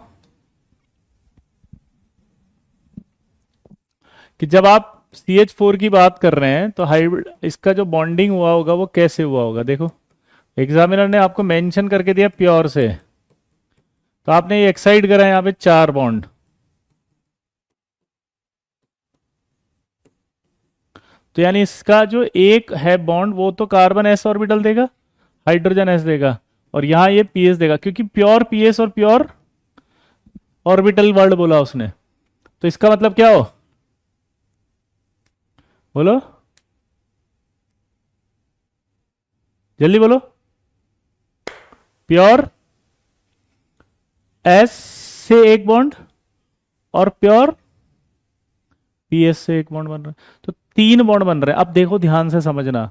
कि जब आप CH4 की बात कर रहे हैं तो हाइब्रिड, इसका जो बॉन्डिंग हुआ होगा वो कैसे हुआ होगा। देखो, एग्जामिनर ने आपको मेंशन करके दिया प्योर से, तो आपने ये एक्साइड करा है यहाँ पे 4 बॉन्ड। तो यानी इसका जो एक है बॉन्ड वो तो कार्बन s ऑर्बिटल देगा, हाइड्रोजन s देगा, और यहां ये PS देगा, क्योंकि प्योर PS और प्योर ऑर्बिटल वर्ड बोला उसने। तो इसका मतलब क्या हो, बोलो जल्दी बोलो। प्योर S से एक बॉन्ड और प्योर PS से एक बॉन्ड बन रहा है, तो 3 बॉन्ड बन रहे हैं। अब देखो ध्यान से समझना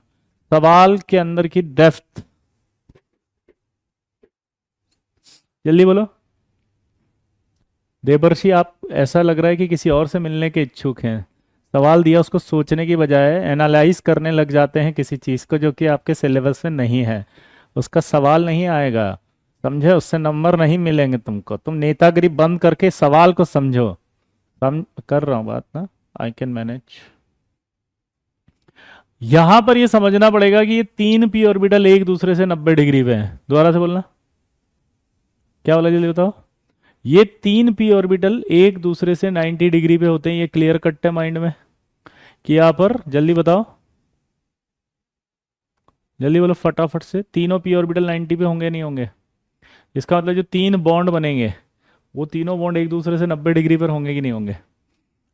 सवाल के अंदर की डेप्थ, जल्दी बोलो। देवर्षि, आप ऐसा लग रहा है कि किसी और से मिलने के इच्छुक हैं। सवाल दिया उसको सोचने की बजाय एनालाइज करने लग जाते हैं किसी चीज को जो कि आपके सिलेबस में नहीं है। उसका सवाल नहीं आएगा, समझे? उससे नंबर नहीं मिलेंगे तुमको। तुम नेतागिरी बंद करके सवाल को समझो। कर रहा हूं बात ना, आई कैन मैनेज। यहां पर ये समझना पड़ेगा कि ये 3p ऑर्बिटल एक दूसरे से 90 डिग्री पे है। दोबारा से बोलना, क्या बोला जल्दी बताओ। ये 3p ऑर्बिटल एक दूसरे से 90 डिग्री पे होते हैं। ये क्लियर कट है माइंड में कि यहां पर, जल्दी बताओ, जल्दी बोलो फटाफट से। तीनों p ऑर्बिटल 90 पे होंगे नहीं होंगे? इसका मतलब जो 3 बॉन्ड बनेंगे वो तीनों बॉन्ड एक दूसरे से 90 डिग्री पर होंगे कि नहीं होंगे?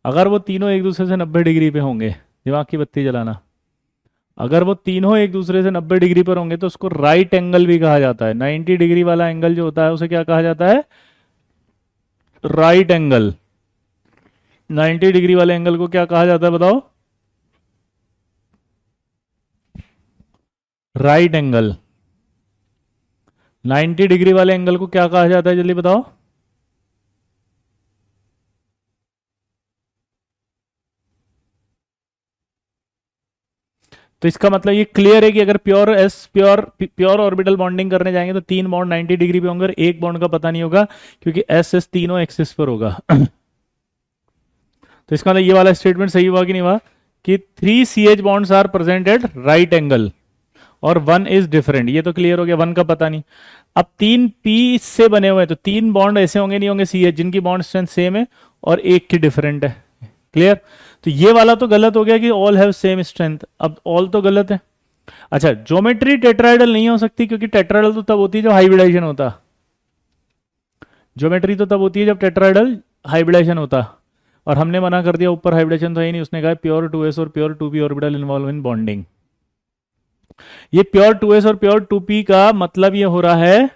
अगर वो तीनों एक दूसरे से 90 डिग्री पे होंगे, दिमाग की बत्ती जलाना, अगर वो तीनों एक दूसरे से 90 डिग्री पर होंगे तो उसको राइट एंगल भी कहा जाता है। 90 डिग्री वाला एंगल जो होता है उसे क्या कहा जाता है? Right angle. 90 डिग्री वाले एंगल को क्या कहा जाता है बताओ? Right angle. 90 डिग्री वाले एंगल को क्या कहा जाता है जल्दी बताओ? तो इसका मतलब ये क्लियर है कि अगर प्योर ऑर्बिटल बॉन्डिंग करने जाएंगे तो 3 बॉन्ड 90 डिग्री पे होंगे और एक बॉन्ड का पता नहीं होगा, क्योंकि एस तीनों एक्सिस पर होगा। तो इसका मतलब ये वाला स्टेटमेंट सही हुआ कि नहीं हुआ? कि 3 CH bonds are present at right angle और 1 इज डिफरेंट, ये तो क्लियर हो गया, 1 का पता नहीं। अब 3 P से बने हुए हैं तो 3 बॉन्ड ऐसे होंगे नहीं होंगे CH जिनकी बॉन्ड स्ट्रेंथ सेम है और एक की डिफरेंट है। क्लियर? तो ये वाला तो गलत हो गया कि ऑल हैव सेम स्ट्रेंथ, अब ऑल तो गलत है। अच्छा, ज्योमेट्री टेट्राइडल नहीं हो सकती क्योंकि टेट्राइडल तो तब होती है जब हाइब्रिडाइजेशन होता। ज्योमेट्री तो तब होती है जब टेट्राइडल हाइब्रिडाइजेशन होता, और हमने मना कर दिया, ऊपर हाइब्रिडेशन तो है ही नहीं, उसने कहा प्योर 2s और pure 2p orbital involve in bonding. ये प्योर 2s और प्योर 2p का मतलब ये हो रहा है,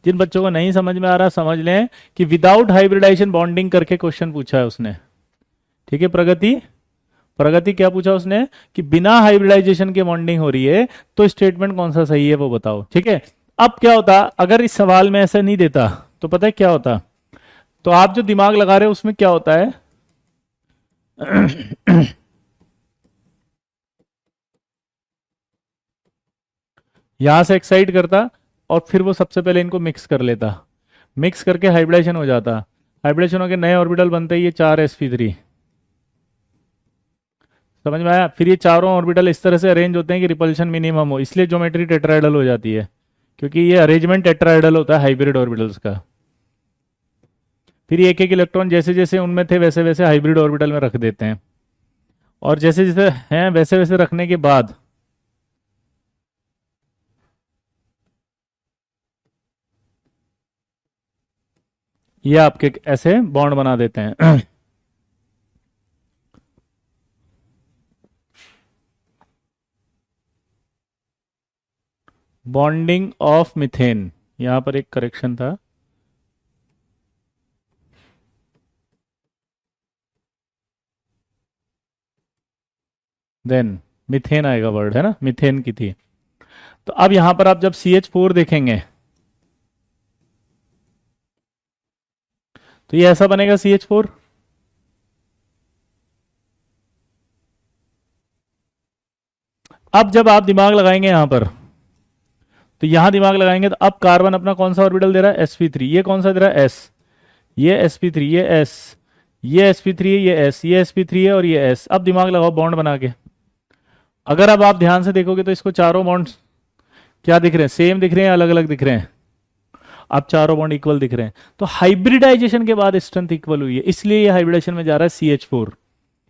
जिन बच्चों को नहीं समझ में आ रहा समझ लें कि विदाउट हाइब्रिडाइजेशन बॉन्डिंग करके क्वेश्चन पूछा है उसने। ठीक है, प्रगति, प्रगति क्या पूछा उसने कि बिना हाइब्रिडाइजेशन के बॉन्डिंग हो रही है, तो स्टेटमेंट कौन सा सही है वो बताओ। ठीक है, अब क्या होता अगर इस सवाल में ऐसा नहीं देता, तो पता है क्या होता, तो आप जो दिमाग लगा रहे हो उसमें क्या होता है यहां से एक्साइट करता और फिर वो सबसे पहले इनको मिक्स कर लेता, मिक्स करके हाइब्रिडेशन हो जाता, हाइब्रिडेशन होकर नए ऑर्बिटल बनते ही ये 4sp3। समझ में आया? फिर ये चारों ऑर्बिटल इस तरह से अरेंज होते हैं कि रिपल्शन मिनिमम हो, इसलिए ज्योमेट्री टेट्राइडल हो जाती है, क्योंकि ये अरेंजमेंट टेट्राइडल होता है हाइब्रिड ऑर्बिटल्स का। फिर ये एक एक इलेक्ट्रॉन जैसे जैसे उनमें थे वैसे वैसे हाइब्रिड ऑर्बिटल में रख देते हैं, और जैसे जैसे हैं वैसे वैसे रखने के बाद ये आपके ऐसे बॉन्ड बना देते हैं बॉन्डिंग ऑफ मिथेन, यहां पर एक करेक्शन था, देन मिथेन आएगा वर्ड, है ना, मिथेन की थी। तो अब यहां पर आप जब CH4 देखेंगे तो ये ऐसा बनेगा CH4। अब जब आप दिमाग लगाएंगे यहां पर, तो यहां दिमाग लगाएंगे तो अब कार्बन अपना कौन सा ऑर्बिटल दे रहा है, sp3, ये कौन सा दे रहा है, s, ये sp3, ये s, ये sp3 है, ये s, ये sp3 है और ये s। अब दिमाग लगाओ बॉन्ड बना के, अगर अब आप ध्यान से देखोगे तो इसको चारों बॉन्ड क्या दिख रहे हैं, सेम दिख रहे हैं, अलग अलग दिख रहे हैं, अब चारों बॉन्ड इक्वल दिख रहे हैं, तो हाइब्रिडाइजेशन के बाद स्ट्रेंथ इक्वल हुई है, इसलिए ये हाइब्रिडाइजेशन में जा रहा है CH4।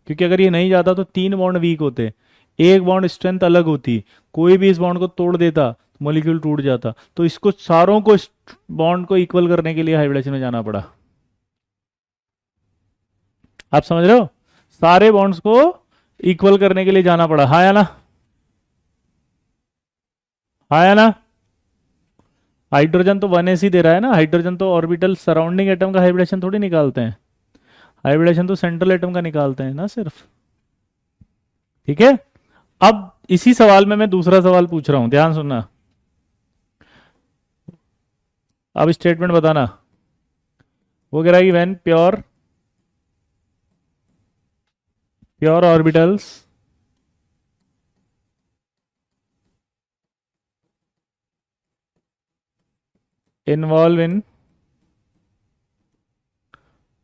क्योंकि अगर ये नहीं जाता तो 3 बॉन्ड वीक होते, एक बॉन्ड स्ट्रेंथ अलग होती, कोई भी इस बॉन्ड को तोड़ देता मॉलिक्यूल टूट जाता, तो इसको सारों को बॉन्ड को इक्वल करने के लिए हाइब्रिडेशन में जाना पड़ा। आप समझ रहे हो, सारे बॉन्ड्स को इक्वल करने के लिए जाना पड़ा, हाँ या ना, हाँ या ना। हाइड्रोजन तो 1s ही दे रहा है ना, हाइड्रोजन तो ऑर्बिटल सराउंडिंग एटम का हाइब्रिडेशन थोड़ी निकालते हैं, हाइब्रिडेशन तो सेंट्रल एटम का निकालते हैं ना सिर्फ। ठीक है, अब इसी सवाल में मैं दूसरा सवाल पूछ रहा हूं, ध्यान सुनना, अब स्टेटमेंट बताना। वो कह रहा है कि when pure pure orbitals involve in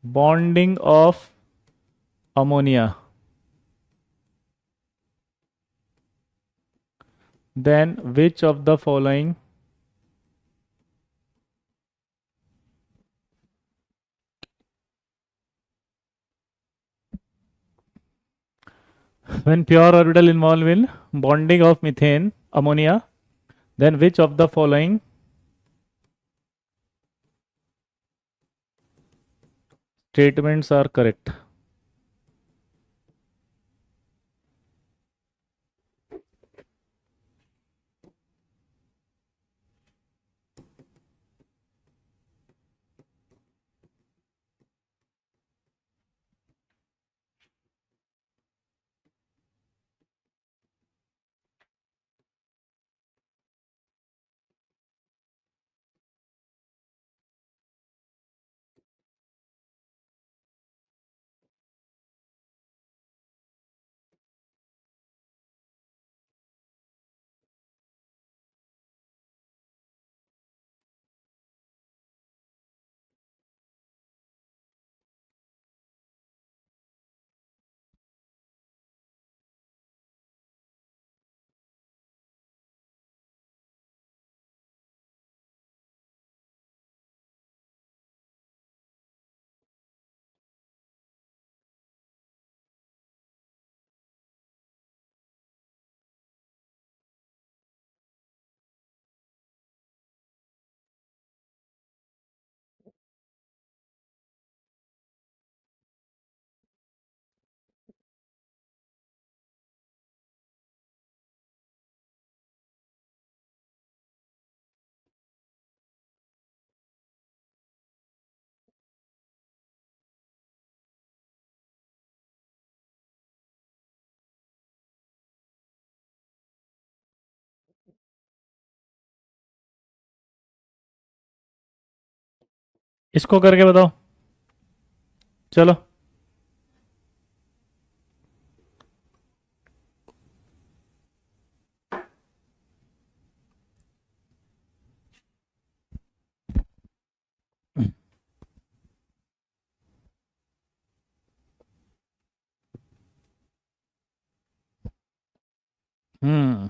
bonding of ammonia, then which of the following when pure orbital involved in bonding of methane ammonia, then which of the following statements are correct? इसको करके बताओ। चलो।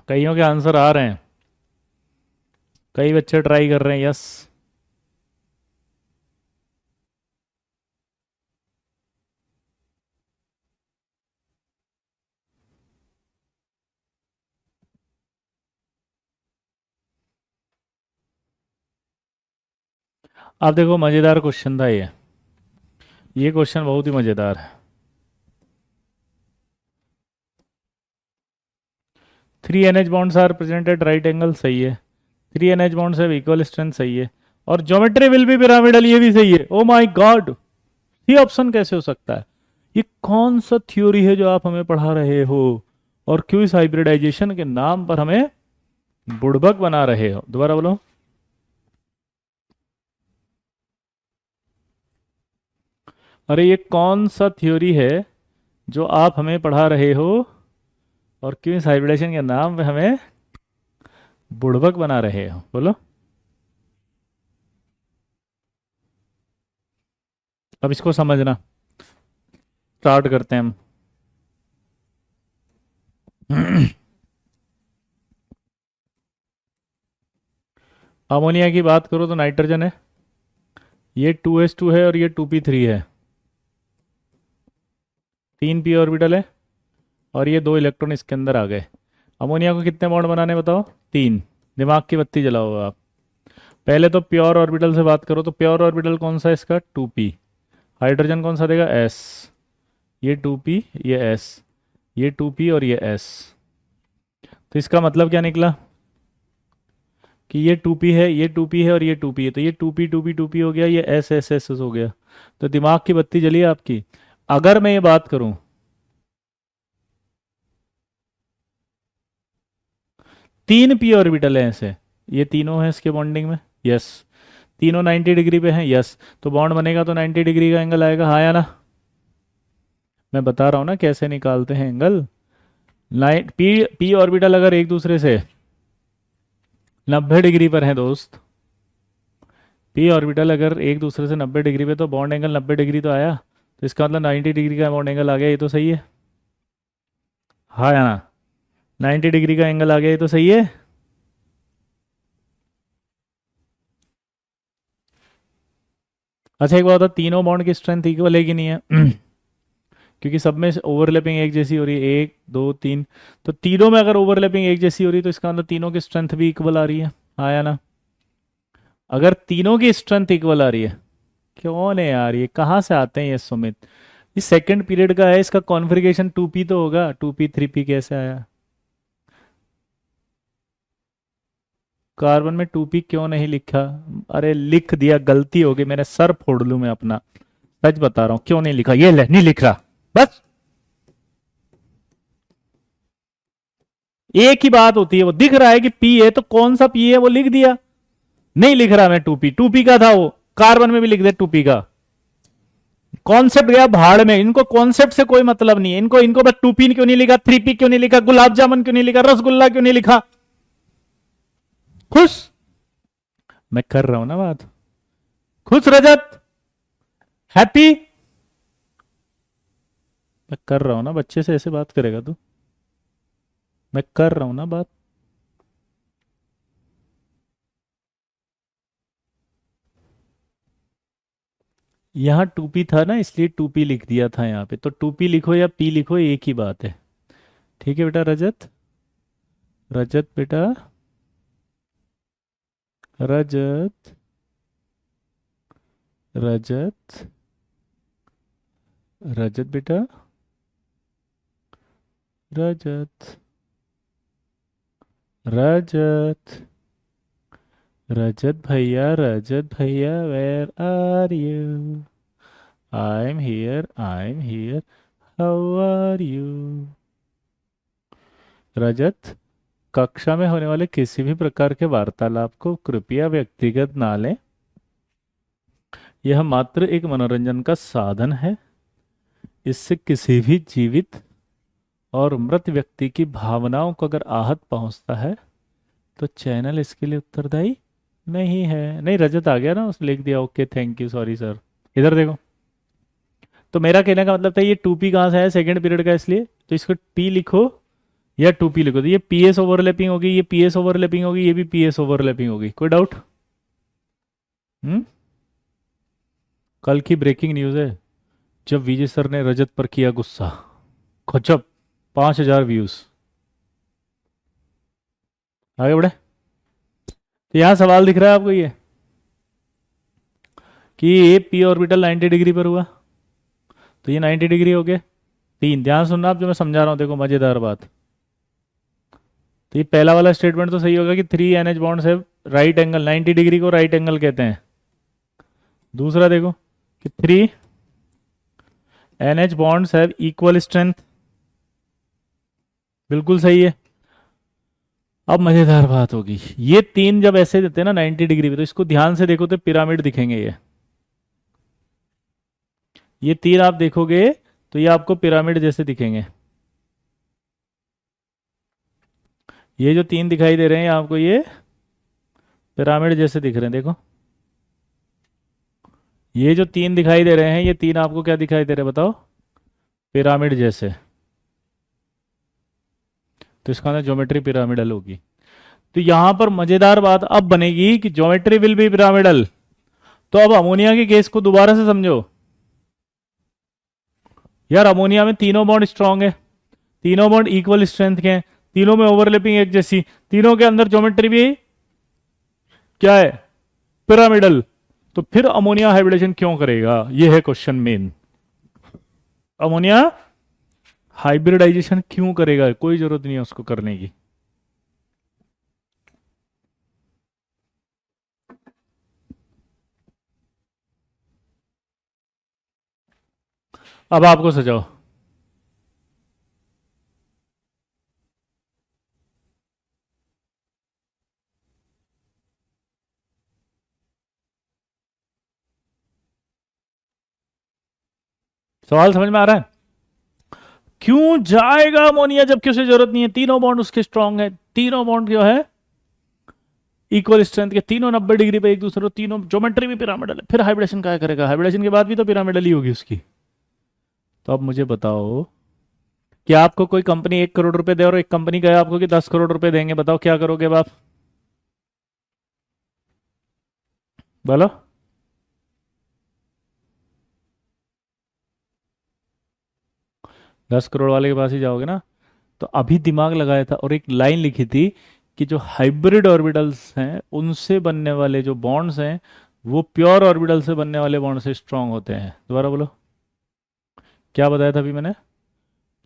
कईयों के answer आ रहे हैं, कई बच्चे ट्राई कर रहे हैं। यस। अब देखो मजेदार क्वेश्चन था ये क्वेश्चन बहुत ही मजेदार है। 3 NH bonds are present at right angle, सही है। 3 NH bonds have equal strength, सही है। और ज्योमेट्री विल बी पिरामिडल, ये भी सही है। ओ माय गॉड, ये ऑप्शन कैसे हो सकता है? ये कौन सा थ्योरी है जो आप हमें पढ़ा रहे हो, और क्यों इस हाइब्रिडाइजेशन के नाम पर हमें बुड़बक बना रहे हो? दोबारा बोलो। अरे ये कौन सा थ्योरी है जो आप हमें पढ़ा रहे हो, और क्यों इस हाइब्रिडेशन के नाम पे हमें बुड़बक बना रहे हो? बोलो। अब इसको समझना, स्टार्ट करते हैं हम। अमोनिया की बात करो तो नाइट्रोजन है, ये 2s2 है और ये 2p3 है। 3p ऑर्बिटल है, और ये 2 इलेक्ट्रॉन इसके अंदर आ गए। अमोनिया को कितने बॉन्ड बनाने बताओ? 3। दिमाग की बत्ती जलाओ आप। पहले तो प्योर ऑर्बिटल से बात करो, तो प्योर ऑर्बिटल कौन सा है इसका? 2p। हाइड्रोजन कौन सा देगा? s। ये 2p, ये s, ये 2p और ये s। तो इसका मतलब क्या निकला कि ये 2p है, ये 2p है और ये 2p है, तो ये 2p 2p 2p हो गया, ये s s s हो गया। तो दिमाग की बत्ती जली आपकी। अगर मैं ये बात करूं, 3p ऑर्बिटल है ऐसे, ये तीनों हैं इसके बॉन्डिंग में, यस। तीनों 90 डिग्री पे हैं, यस। तो बॉन्ड बनेगा तो 90 डिग्री का एंगल आएगा, हाँ या ना? मैं बता रहा हूँ ना कैसे निकालते हैं एंगल। लाइन पी ऑर्बिटल अगर एक दूसरे से 90 डिग्री पर है दोस्त, पी ऑर्बिटल अगर एक दूसरे से 90 डिग्री पे, तो बॉन्ड एंगल 90 डिग्री तो आया, तो इसका मतलब 90 डिग्री का बॉन्ड एंगल आ गया, ये तो सही है, हाँ या ना? 90 डिग्री का एंगल आ गया, ये तो सही है। अच्छा एक बात बता, तीनों बॉन्ड की स्ट्रेंथ इक्वल है कि नहीं है? क्योंकि सब में ओवरलैपिंग एक जैसी हो रही है, 1 2 3। तो तीनों में अगर ओवरलैपिंग एक जैसी हो रही है, तो इसका मतलब तीनों की स्ट्रेंथ भी इक्वल आ रही है, हाँ या ना? अगर तीनों की स्ट्रेंथ इक्वल आ रही है, क्यों नहीं आ रही है? कहाँ से आते हैं ये सुमित? ये सेकंड पीरियड का है, इसका कॉन्फ़िगरेशन 2p तो होगा, 2p 3p कैसे आया? कार्बन में 2p क्यों नहीं लिखा? अरे लिख दिया, गलती हो गई, मैंने सर फोड़ लूं मैं अपना। सच बता रहा हूँ, क्यों नहीं लिखा, ये ले, नहीं लिख रहा, बस। एक ही बात होती है, वो दिख रहा है कि पी है, तो कौन सा पी है वो लिख दिया। नहीं लिख रहा मैं 2p का था वो, कार्बन में भी लिख दे 2p का। कॉन्सेप्ट गया भाड़ में, इनको कॉन्सेप्ट से कोई मतलब नहीं है, इनको इनको बस 2p क्यों नहीं लिखा, 3p क्यों नहीं लिखा, गुलाब जामुन क्यों नहीं लिखा, रसगुल्ला क्यों नहीं लिखा? खुश? मैं कर रहा हूं ना बात। खुश रजत? हैप्पी? मैं कर रहा हूं ना, बच्चे से ऐसे बात करेगा तू? मैं कर रहा हूं ना बात। यहाँ 2p था ना, इसलिए 2p लिख दिया था यहाँ पे, तो 2p लिखो या p लिखो, एक ही बात है। ठीक है बेटा रजत, रजत बेटा, रजत, रजत, रजत बेटा, रजत, रजत, रजत भैया, रजत भैया, where are you? I am here, I am here, how are you? Rajat, कक्षा में होने वाले किसी भी प्रकार के वार्तालाप को कृपया व्यक्तिगत ना लें। यह मात्र एक मनोरंजन का साधन है। इससे किसी भी जीवित और मृत व्यक्ति की भावनाओं को अगर आहत पहुंचता है तो चैनल इसके लिए उत्तरदायी नहीं है। नहीं, रजत आ गया ना, उसने लिख दिया okay thank you sorry sir. इधर देखो, तो मेरा कहने का मतलब था ये टू पी कहाँ से है, सेकंड पीरियड का, इसलिए तो इसको पी लिखो या टू पी लिखो, तो ये पी एस ओवरलैपिंग होगी, ये पी एस ओवरलैपिंग होगी, ये भी पी एस ओवरलैपिंग होगी। कोई डाउट? हम्म। कल की ब्रेकिंग न्यूज है, जब विजय सर ने रजत पर किया गुस्सा, गजब, 5,000 व्यूज। आगे बढ़े, तो यहाँ सवाल दिख रहा है आपको ये कि ये पी ऑर्बिटल 90 डिग्री पर हुआ, तो ये 90 डिग्री हो गए। तीन, ध्यान सुनना आप जो मैं समझा रहा हूँ, देखो मजेदार बात। तो ये पहला वाला स्टेटमेंट तो सही होगा कि 3 NH बॉन्ड्स है राइट एंगल, 90 डिग्री को राइट एंगल कहते हैं। दूसरा देखो कि 3 NH bonds have equal strength, बिल्कुल सही है। अब मजेदार बात होगी, ये तीन जब ऐसे देते हैं ना 90 डिग्री पे, तो इसको ध्यान से देखो तो पिरामिड दिखेंगे ये तीन आप देखोगे तो ये आपको पिरामिड जैसे दिखेंगे। ये जो तीन दिखाई दे रहे हैं आपको, ये पिरामिड जैसे दिख रहे हैं, देखो ये जो तीन दिखाई दे रहे हैं, ये तीन आपको क्या दिखाई दे रहे हैं बताओ? पिरामिड जैसे। तो इसका ना ज्योमेट्री पिरामिडल होगी। तो यहां पर मजेदार बात अब बनेगी कि ज्योमेट्री विल बी पिरामिडल। तो अब अमोनिया के केस को दोबारा से समझो यार। अमोनिया में तीनों बॉन्ड स्ट्रांग है, तीनों बॉन्ड इक्वल स्ट्रेंथ के हैं, तीनों में ओवरलैपिंग एक जैसी, तीनों के अंदर ज्योमेट्री भी क्या है? पिरामिडल। तो फिर अमोनिया हाइब्रिडेशन क्यों करेगा, ये है क्वेश्चन मेन। अमोनिया हाइब्रिडाइजेशन क्यों करेगा? कोई जरूरत नहीं है उसको करने की। अब आपको सजाओ। सवाल समझ में आ रहा है? क्यों जाएगा अमोनिया जबकि उसे जरूरत नहीं है? तीनों बॉन्ड उसके स्ट्रांग है, तीनों बॉन्ड जो है इक्वल स्ट्रेंथ के, तीनों 90 डिग्री पे एक दूसरे, तीनों ज्योमेट्री भी पिरामिडल है। फिर हाइब्रिडेशन क्या करेगा? हाइब्रिडेशन के बाद भी तो पिरामिडल ही होगी उसकी। तो अब मुझे बताओ कि आपको कोई कंपनी 1 करोड़ रुपए दे और एक कंपनी कहे आपको कि 10 करोड़ रुपए देंगे, बताओ क्या करोगे अब आप? बोलो। 10 करोड़ वाले के पास ही जाओगे ना। तो अभी दिमाग लगाया था और एक लाइन लिखी थी कि जो हाइब्रिड ऑर्बिटल्स हैं उनसे बनने वाले जो बॉन्ड्स हैं वो प्योर ऑर्बिटल से बनने वाले बॉन्ड से स्ट्रांग होते हैं। दोबारा बोलो, क्या बताया था अभी मैंने?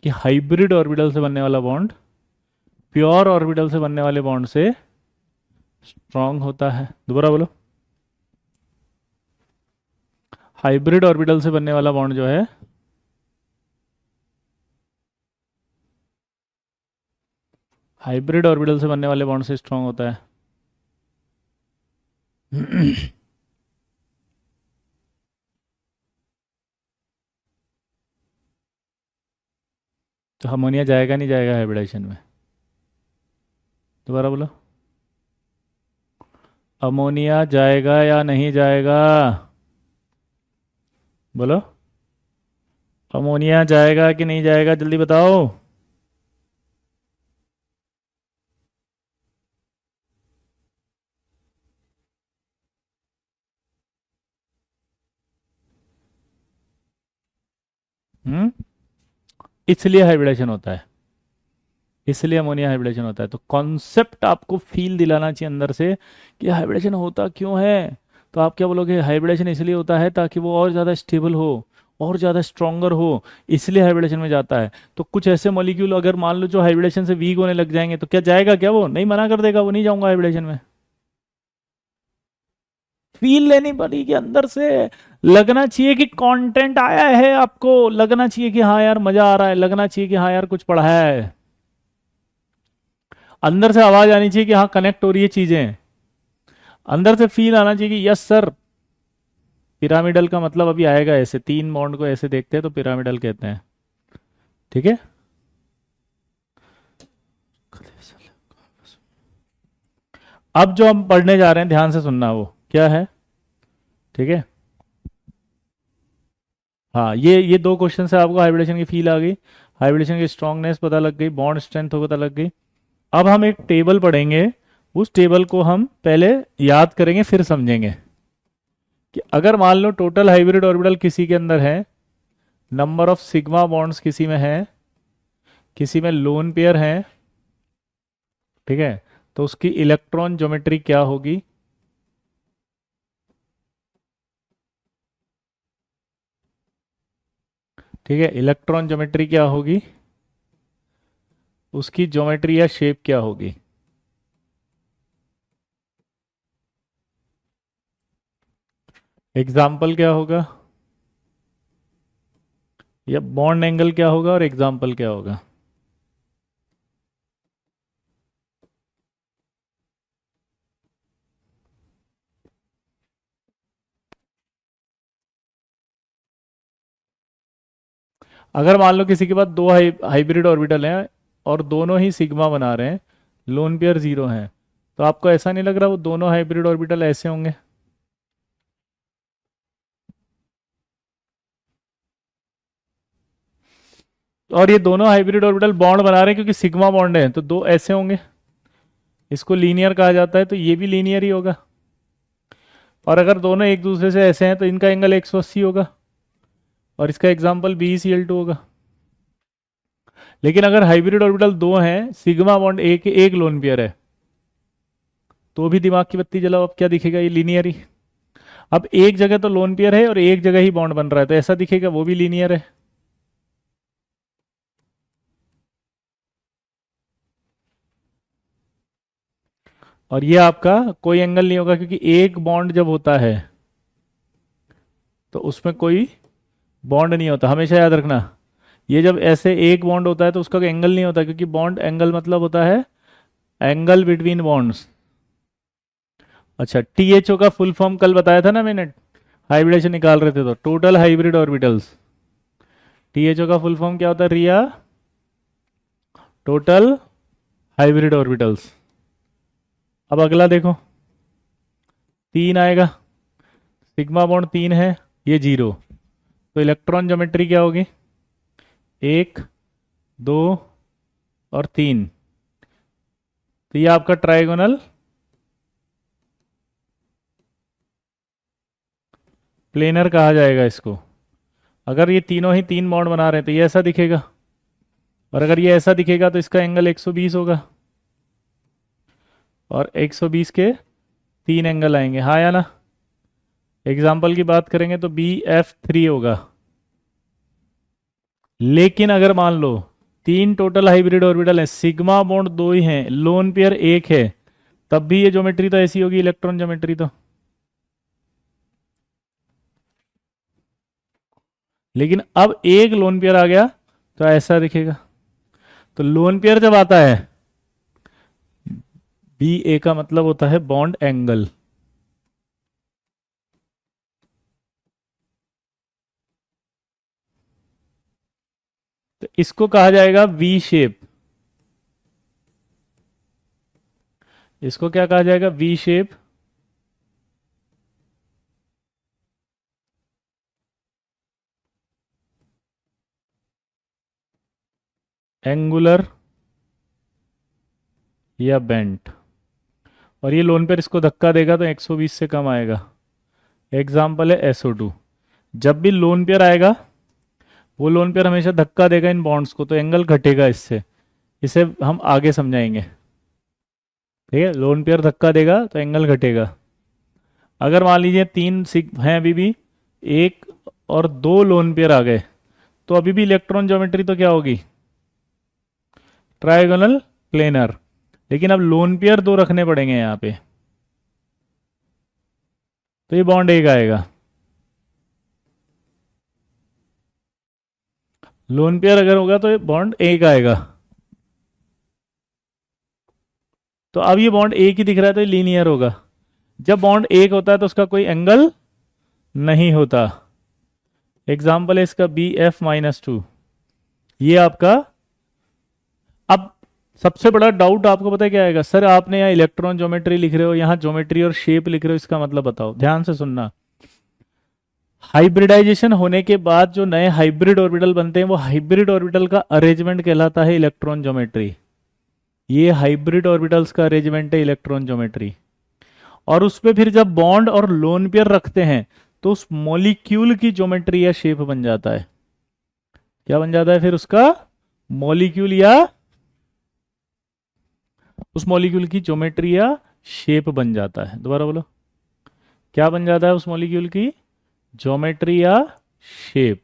कि हाइब्रिड ऑर्बिटल से बनने वाला बॉन्ड प्योर ऑर्बिटल से बनने वाले बॉन्ड से स्ट्रांग होता है। दोबारा बोलो, हाइब्रिड ऑर्बिटल से बनने वाला बॉन्ड जो है हाइब्रिड ऑर्बिटल से बनने वाले बॉन्ड से स्ट्रांग होता है। तो अमोनिया जाएगा नहीं जाएगा हाइब्रिडेशन में? दोबारा बोलो, अमोनिया जाएगा या नहीं जाएगा? बोलो, अमोनिया जाएगा कि नहीं जाएगा, जल्दी बताओ। हम्म। इसलिए हाइब्रिडेशन होता है, इसलिए अमोनिया हाइब्रिडेशन होता है। तो कॉन्सेप्ट आपको फील दिलाना चाहिए अंदर से कि हाइब्रिडेशन होता क्यों है। तो आप क्या बोलोगे? हाइब्रिडेशन इसलिए होता है ताकि वो और ज़्यादा स्टेबल हो, और ज़्यादा स्ट्रोंगर हो, इसलिए हाइब्रिडेशन में जाता है। तो कुछ ऐसे मॉलिक्यूल अगर मान लो जो हाइब्रिडेशन से वीक होने लग जाएंगे तो क्या जाएगा? क्या वो नहीं मना कर देगा, वो नहीं जाऊंगा हाइब्रिडेशन में? फील लेनी पड़ेगी अंदर से। लगना चाहिए कि कंटेंट आया है, आपको लगना चाहिए कि हाँ यार मजा आ रहा है, लगना चाहिए कि हाँ यार कुछ पढ़ा है। अंदर से आवाज आनी चाहिए कि हाँ कनेक्ट हो रही है चीजें। अंदर से फील आना चाहिए कि यस सर पिरामिडल का मतलब अभी आएगा ऐसे, तीन बॉन्ड को ऐसे देखते हैं तो पिरामिडल कहते हैं। ठीक है। अब जो हम पढ़ने जा रहे हैं ध्यान से सुनना, वो क्या है? ठीक है। हाँ, ये दो क्वेश्चन से आपको हाइब्रिडेशन की फील आ गई, हाइब्रिडेशन की स्ट्रांगनेस पता लग गई, बॉन्ड स्ट्रेंथ पता लग गई। अब हम एक टेबल पढ़ेंगे, उस टेबल को हम पहले याद करेंगे फिर समझेंगे कि अगर मान लो टोटल हाइब्रिड ऑर्बिटल किसी के अंदर है, नंबर ऑफ सिग्मा बॉन्ड्स किसी में है, किसी में लोन पेयर है, ठीक है, तो उसकी इलेक्ट्रॉन ज्योमेट्री क्या होगी? ठीक है, इलेक्ट्रॉन ज्योमेट्री क्या होगी, उसकी ज्योमेट्री या शेप क्या होगी? एग्जाम्पल क्या होगा, या बॉन्ड एंगल क्या होगा और एग्जाम्पल क्या होगा? अगर मान लो किसी के पास दो हाइब्रिड ऑर्बिटल हैं और दोनों ही सिग्मा बना रहे हैं, लोन पेयर जीरो हैं, तो आपको ऐसा नहीं लग रहा वो दोनों हाइब्रिड ऑर्बिटल ऐसे होंगे? और ये दोनों हाइब्रिड ऑर्बिटल बॉन्ड बना रहे हैं क्योंकि सिग्मा बॉन्ड है, तो दो ऐसे होंगे, इसको लीनियर कहा जाता है, तो ये भी लीनियर ही होगा। और अगर दोनों एक दूसरे से ऐसे हैं तो इनका एंगल 180 होगा, और इसका एग्जाम्पल BeCl2 होगा। लेकिन अगर हाइब्रिड ऑर्बिटल दो हैं, सिग्मा बॉन्ड एक एक लोन पेयर है, तो भी दिमाग की बत्ती जलाओ, अब क्या दिखेगा? ये लीनियर ही। अब एक जगह तो लोन पेयर है और एक जगह ही बॉन्ड बन रहा है, तो ऐसा दिखेगा वो भी लीनियर है। और ये आपका कोई एंगल नहीं होगा क्योंकि एक बॉन्ड जब होता है तो उसमें कोई बॉन्ड नहीं होता, हमेशा याद रखना। ये जब ऐसे एक बॉन्ड होता है तो उसका कोई एंगल नहीं होता, क्योंकि बॉन्ड एंगल मतलब होता है एंगल बिटवीन बॉन्ड्स। अच्छा, THO का फुल फॉर्म कल बताया था ना मैंने, हाइब्रिडेशन निकाल रहे थे तो, टोटल हाइब्रिड ऑर्बिटल्स। THO का फुल फॉर्म क्या होता है रिया? Total hybrid orbitals. अब अगला देखो, तीन आएगा, सिग्मा बॉन्ड तीन है, ये जीरो, तो इलेक्ट्रॉन ज्योमेट्री क्या होगी? एक, दो और तीन, तो ये आपका ट्राइगोनल प्लेनर कहा जाएगा इसको। अगर ये तीनों ही तीन बॉन्ड बना रहे हैं तो ये ऐसा दिखेगा, और अगर ये ऐसा दिखेगा तो इसका एंगल 120 होगा, और 120 के तीन एंगल आएंगे, हाँ या ना? एग्जाम्पल की बात करेंगे तो BF3 होगा। लेकिन अगर मान लो तीन टोटल हाइब्रिड ऑर्बिटल है, सिग्मा बॉन्ड दो ही हैं, लोन पेयर एक है, तब भी ये ज्योमेट्री तो ऐसी होगी, इलेक्ट्रॉन ज्योमेट्री तो। लेकिन अब एक लोन पेयर आ गया तो ऐसा दिखेगा। तो लोन पेयर जब आता है, BA का मतलब होता है बॉन्ड एंगल। तो इसको कहा जाएगा V शेप। इसको क्या कहा जाएगा? V shape. एंगुलर या बेंट। और ये लोन पेयर इसको धक्का देगा तो 120 से कम आएगा। एग्जाम्पल है SO2। जब भी लोन पेयर आएगा, वो लोन पेयर हमेशा धक्का देगा इन बॉन्ड्स को, तो एंगल घटेगा इससे। इसे हम आगे समझाएंगे। ठीक है, लोन पेयर धक्का देगा तो एंगल घटेगा। अगर मान लीजिए तीन सिग हैं अभी भी, एक और दो लोन पेयर आ गए, तो अभी भी इलेक्ट्रॉन ज्योमेट्री तो क्या होगी? Trigonal planar. लेकिन अब लोन पेयर दो रखने पड़ेंगे यहाँ पे, तो ये बॉन्ड एक आएगा। लोन पेयर अगर होगा तो ये बॉन्ड एक आएगा। तो अब ये बॉन्ड एक ही दिख रहा है तो ये लीनियर होगा। जब बॉन्ड एक होता है तो उसका कोई एंगल नहीं होता। एग्जाम्पल है इसका BF-2। ये आपका, अब सबसे बड़ा डाउट आपको पता है क्या आएगा? सर आपने यहाँ इलेक्ट्रॉन ज्योमेट्री लिख रहे हो, यहाँ ज्योमेट्री और शेप लिख रहे हो, इसका मतलब बताओ। ध्यान से सुनना। हाइब्रिडाइजेशन होने के बाद जो नए हाइब्रिड ऑर्बिटल बनते हैं, वो हाइब्रिड ऑर्बिटल का अरेंजमेंट कहलाता है इलेक्ट्रॉन ज्योमेट्री। ये हाइब्रिड ऑर्बिटल्स का अरेंजमेंट है इलेक्ट्रॉन ज्योमेट्री। और उसपे फिर जब बॉन्ड और लोन पेयर रखते हैं तो उस मॉलिक्यूल की ज्योमेट्री या शेप बन जाता है। क्या बन जाता है फिर उसका? मॉलिक्यूल या उस मॉलिक्यूल की ज्योमेट्री या शेप बन जाता है। दोबारा बोलो, क्या बन जाता है उस मॉलिक्यूल की? ज्योमेट्री या शेप।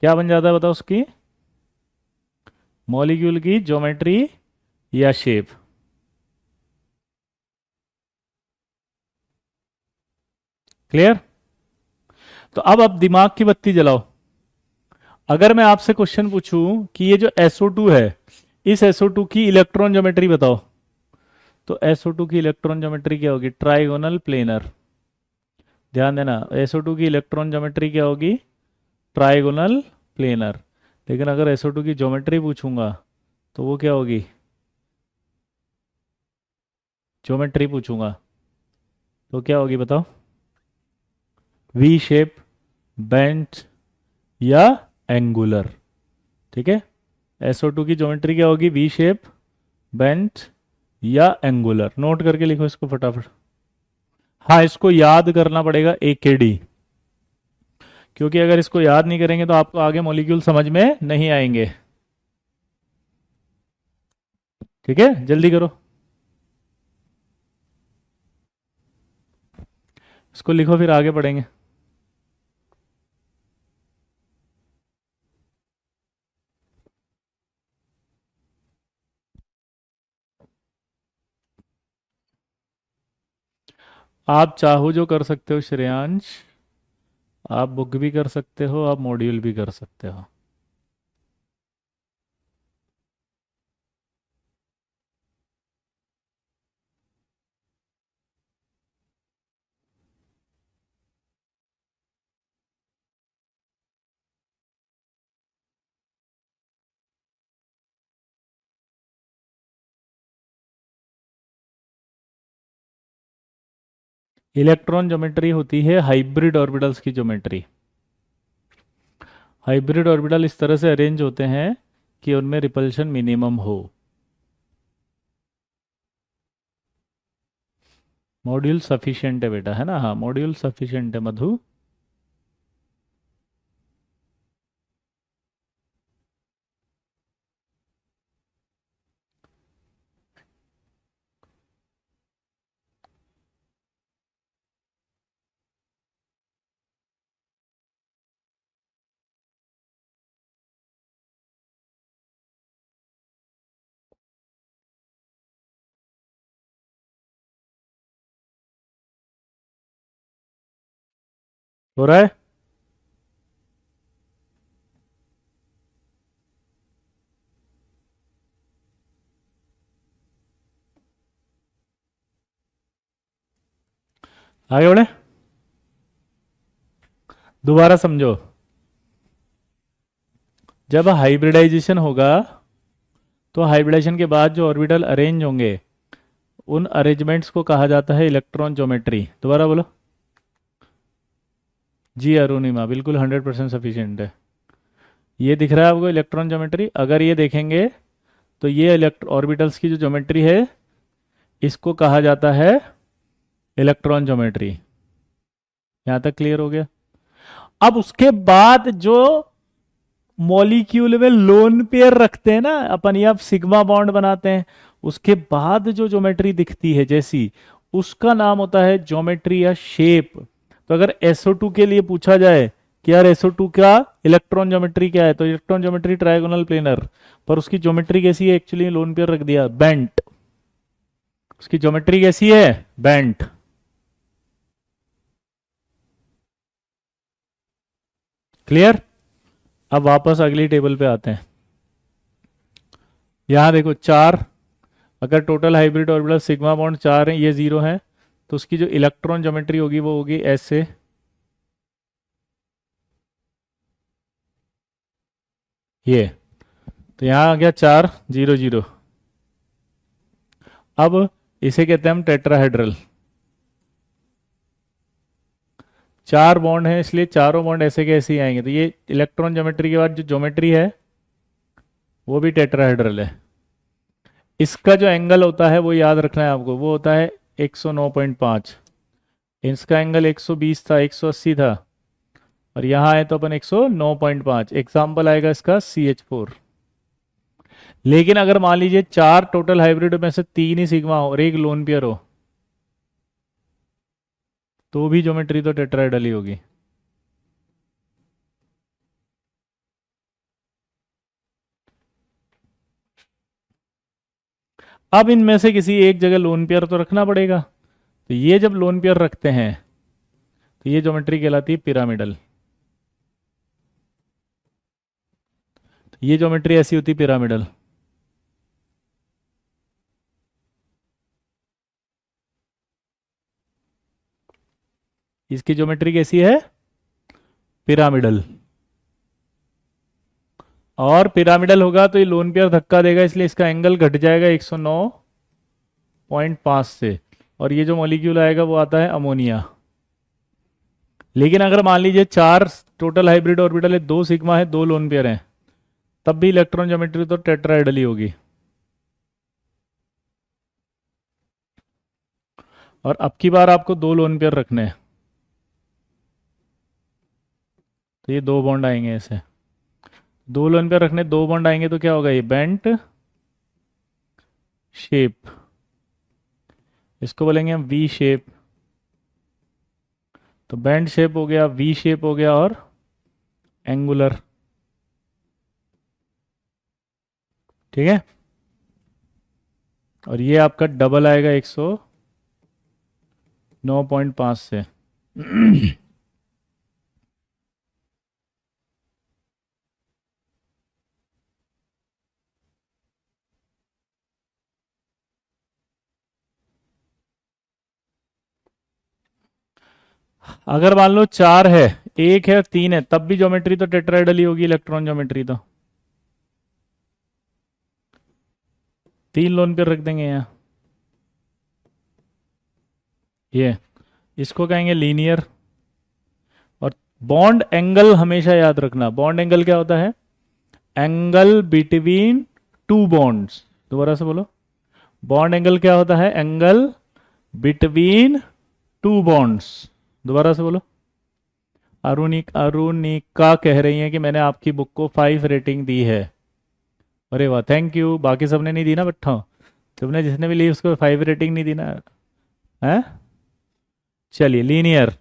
क्या बन जाता है बताओ उसकी? मॉलिक्यूल की ज्योमेट्री या शेप। क्लियर? तो अब आप दिमाग की बत्ती जलाओ। अगर मैं आपसे क्वेश्चन पूछूं कि ये जो SO2 है, इस SO2 की इलेक्ट्रॉन ज्योमेट्री बताओ, तो SO2 की इलेक्ट्रॉन ज्योमेट्री क्या होगी? Trigonal planar. ध्यान देना, SO2 की इलेक्ट्रॉन ज्योमेट्री क्या होगी? Trigonal planar. लेकिन अगर SO2 की ज्योमेट्री पूछूंगा तो वो क्या होगी? ज्योमेट्री पूछूंगा तो क्या होगी बताओ? वी शेप, बेंट या एंगुलर। ठीक है, SO2 की ज्योमेट्री क्या होगी? वी शेप, बेंट या एंगुलर। नोट करके लिखो इसको फटाफट। हाँ, इसको याद करना पड़ेगा AKD, क्योंकि अगर इसको याद नहीं करेंगे तो आपको आगे मॉलिक्यूल समझ में नहीं आएंगे। ठीक है, जल्दी करो, इसको लिखो फिर आगे बढ़ेंगे। आप चाहो जो कर सकते हो श्रेयांश, आप बुक भी कर सकते हो, आप मॉड्यूल भी कर सकते हो। इलेक्ट्रॉन ज्योमेट्री होती है हाइब्रिड ऑर्बिटल्स की ज्योमेट्री। हाइब्रिड ऑर्बिटल इस तरह से अरेंज होते हैं कि उनमें रिपल्शन मिनिमम हो। मॉड्यूल सफिशिएंट है बेटा, है ना? हाँ, मॉड्यूल सफिशिएंट है मधु। हो रहा है? आगे बढ़े, दोबारा समझो। जब हाइब्रिडाइजेशन होगा तो हाइब्रिडाइजेशन के बाद जो ऑर्बिटल अरेंज होंगे उन अरेंजमेंट्स को कहा जाता है इलेक्ट्रॉन ज्योमेट्री। दोबारा बोलो। जी अरुणिमा, बिल्कुल 100% सफिशिएंट है। ये दिख रहा है आपको इलेक्ट्रॉन ज्योमेट्री? अगर ये देखेंगे तो ये ऑर्बिटल्स की जो ज्योमेट्री है इसको कहा जाता है इलेक्ट्रॉन ज्योमेट्री। यहां तक क्लियर हो गया? अब उसके बाद जो मॉलिक्यूल में लोन पेयर रखते हैं ना अपन, या सिग्मा बॉन्ड बनाते हैं, उसके बाद जो ज्योमेट्री दिखती है जैसी, उसका नाम होता है ज्योमेट्री या शेप। तो अगर SO2 के लिए पूछा जाए कि यार SO2 का इलेक्ट्रॉन ज्योमेट्री क्या है, तो इलेक्ट्रॉन ज्योमेट्री ट्रायगोनल प्लेनर, पर उसकी ज्योमेट्री कैसी है? एक्चुअली लोन पेयर रख दिया बेंट। उसकी ज्योमेट्री कैसी है? बेंट। क्लियर? अब वापस अगली टेबल पे आते हैं। यहां देखो चार, अगर total hybrid orbital sigma bond चार है, ये जीरो है, तो उसकी जो इलेक्ट्रॉन ज्योमेट्री होगी वो होगी ऐसे, ये। तो यहाँ आ गया 4 0 0। अब इसे कहते हैं हम टेट्राहेड्रल। 4 बॉन्ड है, इसलिए चारों बॉन्ड ऐसे के ऐसे ही आएंगे। तो ये इलेक्ट्रॉन ज्योमेट्री के बाद जो ज्योमेट्री है वो भी टेट्राहेड्रल है। इसका जो एंगल होता है वो याद रखना है आपको, वो होता है 109.5। इसका एंगल 120 था, 180 था, और यहाँ आए तो अपन 109.5। एग्जाम्पल आएगा इसका CH4। लेकिन अगर मान लीजिए 4 टोटल हाइब्रिड में से 3 ही सिग्मा हो और एक लोन पेयर हो, तो भी ज्योमेट्री तो टेट्राहेड्रल ही होगी। अब इनमें से किसी एक जगह लोन पेयर तो रखना पड़ेगा। तो ये जब लोन पेयर रखते हैं तो ये ज्योमेट्री कहलाती है पिरामिडल। ये ज्योमेट्री ऐसी होती है पिरामिडल। इसकी ज्योमेट्री कैसी है? पिरामिडल। और पिरामिडल होगा तो ये लोन पेयर धक्का देगा, इसलिए इसका एंगल घट जाएगा 109.5 से। और ये जो मॉलिक्यूल आएगा वो आता है अमोनिया। लेकिन अगर मान लीजिए 4 टोटल हाइब्रिड ऑर्बिटल है, 2 सिग्मा है, 2 लोन पेयर हैं, तब भी इलेक्ट्रॉन ज्योमेट्री तो टेट्राहेड्रल ही होगी। और अब की बार आपको 2 लोन पेयर रखने हैं, तो ये 2 बॉन्ड आएंगे ऐसे। 2 लोन पेयर रखने, 2 बॉन्ड आएंगे तो क्या होगा? ये बेंट शेप, इसको बोलेंगे हम वी शेप। तो बेंट शेप हो गया, वी शेप हो गया, और एंगुलर। ठीक है। और ये आपका डबल आएगा 109.5 से। अगर मान लो 4 है, 1 है, 3 है, तब भी ज्योमेट्री तो टेट्राहेड्रल ही होगी, इलेक्ट्रॉन ज्योमेट्री तो। 3 लोन पेयर रख देंगे यहाँ। ये इसको कहेंगे लीनियर। और बॉन्ड एंगल हमेशा याद रखना, बॉन्ड एंगल क्या होता है? Angle between 2 bonds. दोबारा से बोलो, बॉन्ड एंगल क्या होता है? Angle between 2 bonds. दोबारा से बोलो। अरुणिका कह रही है कि मैंने आपकी बुक को 5 रेटिंग दी है। अरे वाह, थैंक यू। बाकी सबने नहीं दी ना बट्ठा? तुमने जिसने भी ली उसको 5 रेटिंग नहीं दी ना? है। चलिए, लीनियर।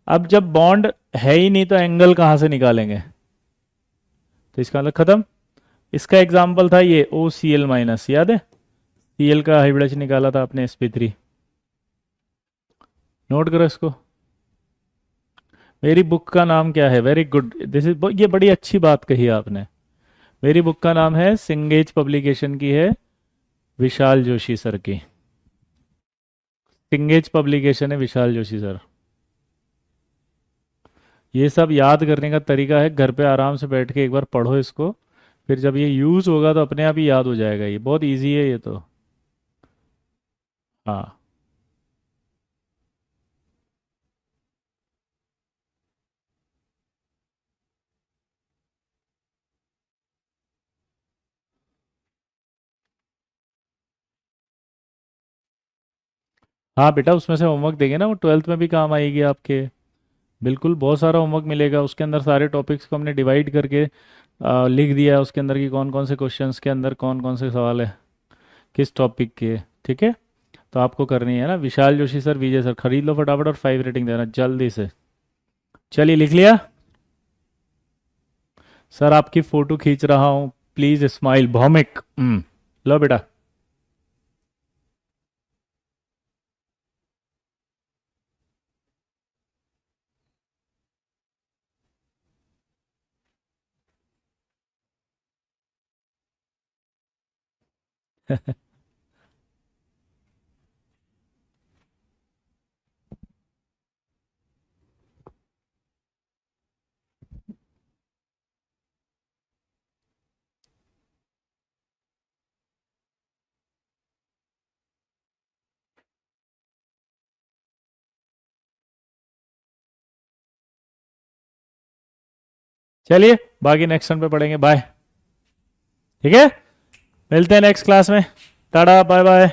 अब जब बॉन्ड है ही नहीं तो एंगल कहाँ से निकालेंगे? तो इसका मतलब खत्म। इसका एग्जाम्पल था ये OCl-, याद है? Cl का हाइब्रिड निकाला था आपने sp3। नोट करो इसको। मेरी बुक का नाम क्या है? वेरी गुड, दिस इज, ये बड़ी अच्छी बात कही आपने। मेरी बुक का नाम है, सिंगेज पब्लिकेशन की है, विशाल जोशी सर की। सिंगेज पब्लिकेशन है, विशाल जोशी सर। ये सब याद करने का तरीका है, घर पे आराम से बैठ के एक बार पढ़ो इसको, फिर जब ये यूज होगा तो अपने आप ही याद हो जाएगा। ये बहुत इजी है ये तो। हाँ। हाँ बेटा, उसमें से होमवर्क देंगे ना, वो 12th में भी काम आएगी आपके। बिल्कुल, बहुत सारा होमवर्क मिलेगा उसके अंदर। सारे टॉपिक्स को हमने डिवाइड करके लिख दिया है उसके अंदर, कि कौन कौन से क्वेश्चंस के अंदर कौन कौन से सवाल है, किस टॉपिक के। ठीक है। तो आपको करनी है ना, विशाल जोशी सर, विजय सर, खरीद लो फटाफट और 5 रेटिंग देना जल्दी से। चलिए, लिख लिया? सर आपकी फोटो खींच रहा हूँ, प्लीज स्माइल, भौमिक। लो बेटा। चलिए बाकी नेक्स्ट टर्न पे पढ़ेंगे। बाय। ठीक है, मिलते हैं नेक्स्ट क्लास में। Tata bye bye.